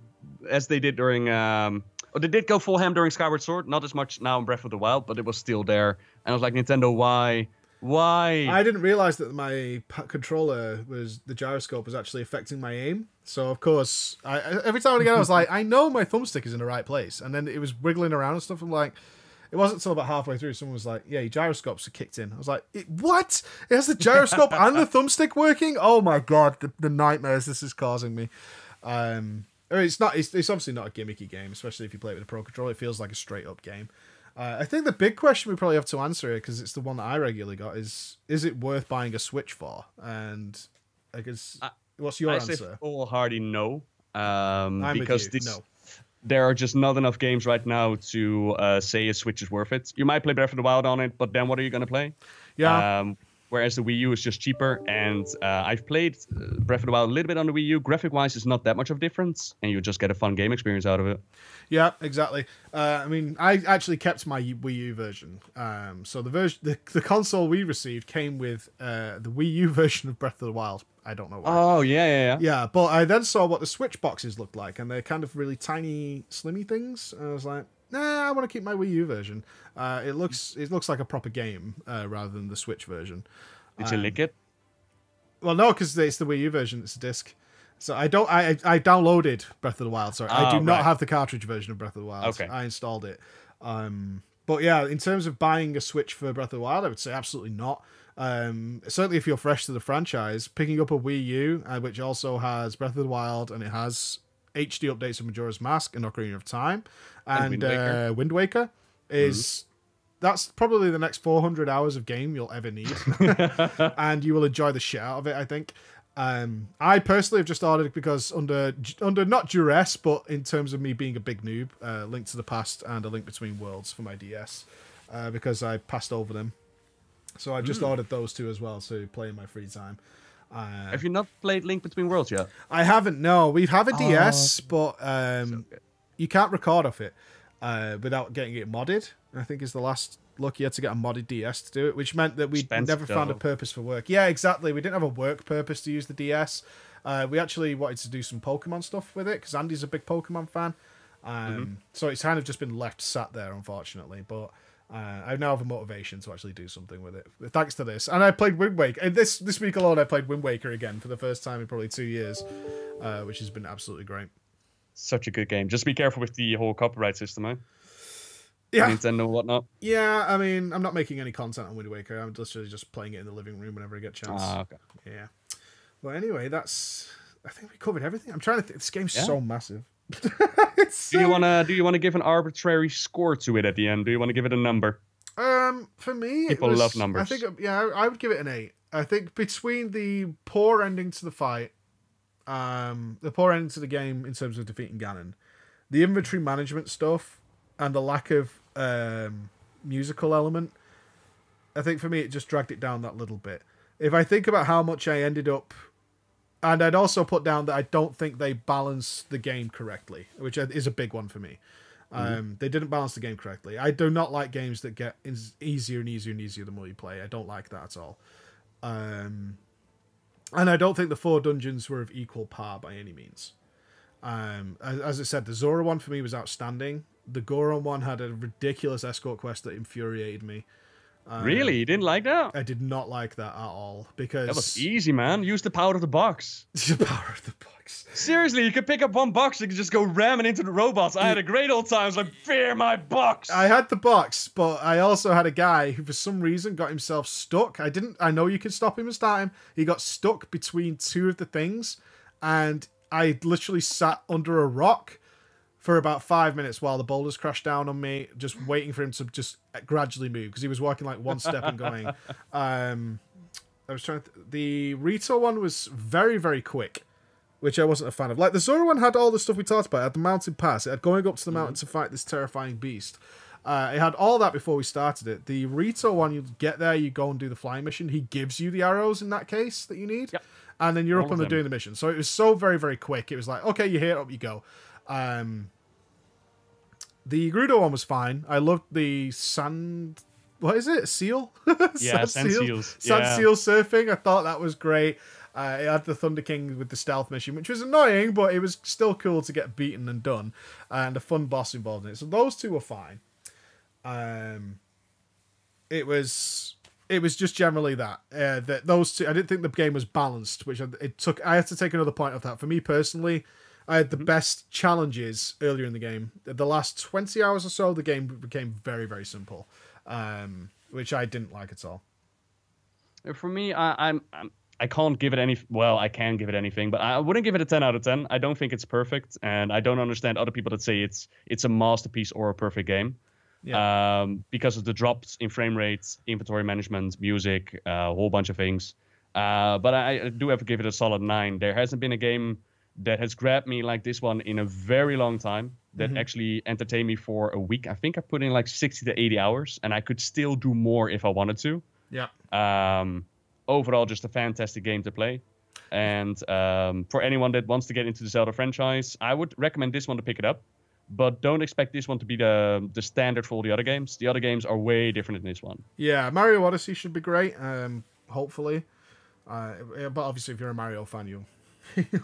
as they did during they did go full ham during Skyward Sword, not as much now in Breath of the Wild, but it was still there. And I was like, Nintendo, why? I didn't realize that my controller the gyroscope was actually affecting my aim. So of course, every time and again I was like, I know my thumbstick is in the right place, and then it was wiggling around and stuff. I'm like, it wasn't until about halfway through someone was like, yeah, your gyroscopes are kicked in. I was like, what? It has the gyroscope and the thumbstick working? Oh my god, the nightmares this is causing me. I mean, it's obviously not a gimmicky game, especially if you play it with a Pro Controller. It feels like a straight up game. I think the big question we probably have to answer here, because it's the one that I regularly got, is it worth buying a Switch for? And I guess, what's your answer? I say full-hearted no. Because no. There are just not enough games right now to say a Switch is worth it. You might play Breath of the Wild on it, but then what are you going to play? Yeah. Whereas the Wii U is just cheaper, and I've played Breath of the Wild a little bit on the Wii U. Graphic-wise, it's not that much of a difference, and you just get a fun game experience out of it. Yeah, exactly. I mean, I actually kept my Wii U version. So the console we received came with the Wii U version of Breath of the Wild. I don't know why. Oh, yeah. Yeah, but I then saw what the Switch boxes looked like, and they're kind of really tiny, slimmy things. And I was like, nah, I want to keep my Wii U version. It looks like a proper game rather than the Switch version. Did you lick it? Well, no, because it's the Wii U version. It's a disc. So I downloaded Breath of the Wild. Sorry, I do not have the cartridge version of Breath of the Wild. Okay. I installed it. But yeah, in terms of buying a Switch for Breath of the Wild, I would say absolutely not. Certainly if you're fresh to the franchise, picking up a Wii U, which also has Breath of the Wild, and it has HD updates of Majora's Mask and Ocarina of Time, and Wind Waker is... That's probably the next 400 hours of game you'll ever need. And you will enjoy the shit out of it, I think. I personally have just ordered it because under not duress, but in terms of me being a big noob, Link to the Past and A Link Between Worlds for my DS, because I passed over them So I've just ordered those two as well to play in my free time. Have you not played Link Between Worlds yet? I haven't. No, we have a DS, but you can't record off it without getting it modded. I think is the last look. You had to get a modded DS to do it, which meant that we never found a purpose for work. Yeah, exactly. We didn't have a work purpose to use the DS. We actually wanted to do some Pokemon stuff with it because Andy's a big Pokemon fan. So it's kind of just been left sat there, unfortunately. But I now have a motivation to actually do something with it, thanks to this. And I played Wind Waker. And this week alone, I played Wind Waker again for the first time in probably 2 years, which has been absolutely great. Such a good game. Just be careful with the whole copyright system, eh? Yeah. Nintendo and whatnot. Yeah, I mean, I'm not making any content on Wind Waker. I'm literally just playing it in the living room whenever I get a chance. Okay. Yeah. Well, anyway, I think we covered everything. I'm trying to think. This game's so massive. Do you wanna give an arbitrary score to it at the end? Do you want to give it a number? For me, people love numbers. I think I would give it an 8. I think between the poor ending to the fight, the poor ending to the game in terms of defeating Ganon, the inventory management stuff, and the lack of musical element, I think for me it just dragged it down that little bit. If I think about how much I ended up. And I'd also put down that I don't think they balance the game correctly, which is a big one for me. They didn't balance the game correctly. I do not like games that get easier and easier and easier the more you play. I don't like that at all. And I don't think the 4 dungeons were of equal par by any means. As I said, the Zora one for me was outstanding. The Goron one had a ridiculous escort quest that infuriated me. Really? You didn't like that? I did not like that at all because... That was easy, man. Use the power of the box. The power of the box. Seriously, you could pick up one box, you could just go ramming into the robots. I had a great old time. I was like, fear my box. I had the box, but I also had a guy who for some reason got himself stuck. I know you could stop him and start him. He got stuck between 2 of the things, and I literally sat under a rock for about 5 minutes while the boulders crashed down on me, just waiting for him to just gradually move because he was walking like one step and going. I was trying to... The Rito one was very, very quick, which I wasn't a fan of. Like, the Zora one had all the stuff we talked about. It had the mountain pass. It had going up to the mountain to fight this terrifying beast. It had all that before we started it. The Rito one, you get there, you go and do the flying mission. He gives you the arrows in that case that you need. Yep. And then you're up on doing the mission. So it was so very, very quick. It was like, okay, you're here, up you go. The Gerudo one was fine. I loved the sand... What is it? Seal? Yeah, sand seals. Sand seal surfing. I thought that was great. It had the Thunder King with the stealth mission, which was annoying, but it was still cool to get beaten and done. And a fun boss involved in it. So those 2 were fine. It was just generally that. That those 2... I didn't think the game was balanced, which I had to take another point of that. For me personally... I had the best challenges earlier in the game. The last 20 hours or so, the game became very, very simple, which I didn't like at all. For me, I can't give it any... Well, I can give it anything, but I wouldn't give it a 10 out of 10. I don't think it's perfect, and I don't understand other people that say it's a masterpiece or a perfect game. Yeah. Because of the drops in frame rates, inventory management, music, a whole bunch of things. But I do have to give it a solid 9. There hasn't been a game that has grabbed me like this one in a very long time, that actually entertained me for a week. I think I put in like 60 to 80 hours, and I could still do more if I wanted to. Yeah. Overall, just a fantastic game to play. And for anyone that wants to get into the Zelda franchise, I would recommend this one to pick it up. But don't expect this one to be the standard for all the other games. The other games are way different than this one. Yeah, Mario Odyssey should be great, hopefully. But obviously, if you're a Mario fan, you'll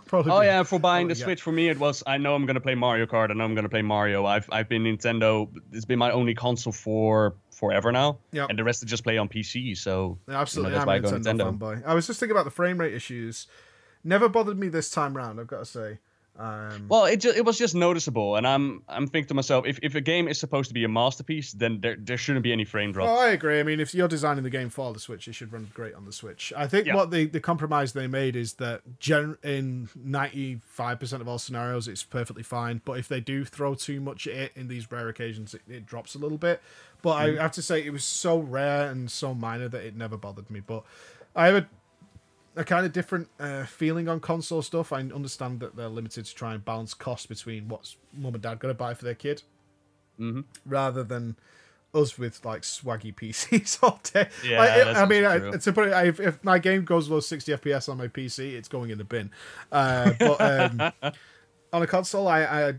probably for buying the Switch, for me it was, I know I'm going to play Mario Kart, I know I'm going to play Mario. I've been Nintendo, it's been my only console for forever now. Yep. And the rest is just play on PC, so absolutely, that's why I go Nintendo fanboy. I was just thinking about the frame rate issues. Never bothered me this time round, I've got to say. Well, it was just noticeable, and I'm thinking to myself, if a game is supposed to be a masterpiece, then there shouldn't be any frame drops. Oh, I agree. I mean, if you're designing the game for the Switch, it should run great on the Switch. I think what the compromise they made is that in 95% of all scenarios, it's perfectly fine. But if they do throw too much at it in these rare occasions, it drops a little bit. But I have to say, it was so rare and so minor that it never bothered me. But I have a kind of different feeling on console stuff. I understand that they're limited to try and balance cost between what's mum and dad going to buy for their kid, rather than us with like swaggy PCs all day. Yeah, like, that's to put it, if my game goes below 60 FPS on my PC, it's going in the bin. But on a console, I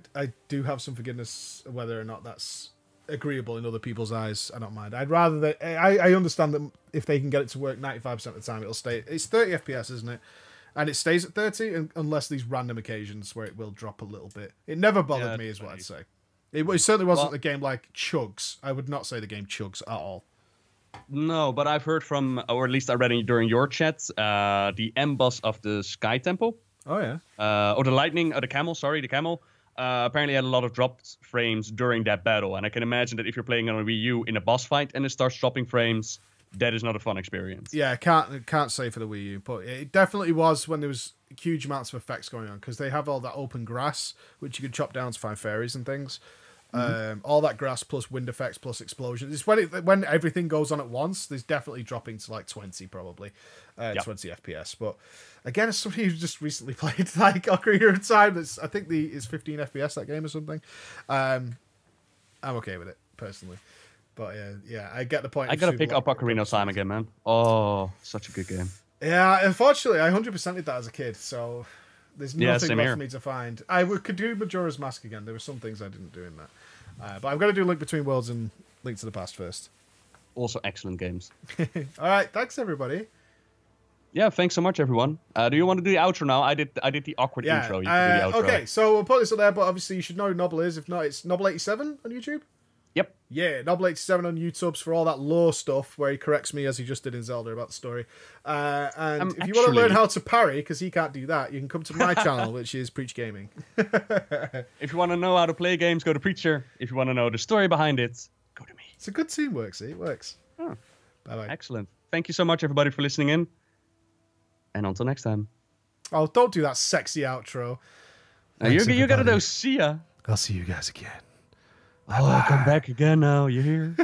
do have some forgiveness whether or not that's agreeable in other people's eyes. I don't mind. I'd rather that. I understand that if they can get it to work 95% of the time, it'll stay. It's 30 FPS, isn't it? And it stays at 30 unless these random occasions where it will drop a little bit. It never bothered me, is what I'd say. It certainly wasn't a game like chugs. I would not say the game chugs at all. No, but I've heard from, or at least I read during your chats, the M-boss of the Sky Temple. Oh, yeah. Or the camel, the camel. Apparently had a lot of dropped frames during that battle. And I can imagine that if you're playing on a Wii U in a boss fight and it starts dropping frames, that is not a fun experience. Yeah, can't say for the Wii U, but it definitely was when there was huge amounts of effects going on, because they have all that open grass, which you can chop down to find fairies and things. All that grass plus wind effects plus explosions. It's when everything goes on at once. There's definitely dropping to like 20 probably, 20 FPS. But again, as somebody who's just recently played like Ocarina of Time, I think it's 15 FPS that game or something. I'm okay with it personally. But yeah, I get the point. I gotta pick up Ocarina of Time again, man. Oh, such a good game. Yeah, unfortunately, I 100%ed that as a kid, so there's nothing left for me to find. I could do Majora's Mask again. There were some things I didn't do in that. But I'm going to do Link Between Worlds and Link to the Past first. Also excellent games. All right, thanks everybody. Yeah, thanks so much, everyone. Do you want to do the outro now? I did the awkward intro. You can do the outro. Okay, so we'll put this up there, but obviously you should know who Nobble is. If not, it's Nobble87 on YouTube. Yep. Yeah, Nobble87 on YouTube's for all that lore stuff where he corrects me as he just did in Zelda about the story. And if you want to learn how to parry, because he can't do that, you can come to my channel, which is Preach Gaming. If you want to know how to play games, go to Preacher. If you want to know the story behind it, go to me. It's a good teamwork, see? It works. Oh, bye-bye. Excellent. Thank you so much, everybody, for listening in. And until next time. Oh, don't do that sexy outro. You gotta do see ya. I'll see you guys again. Oh, come back again now, you hear?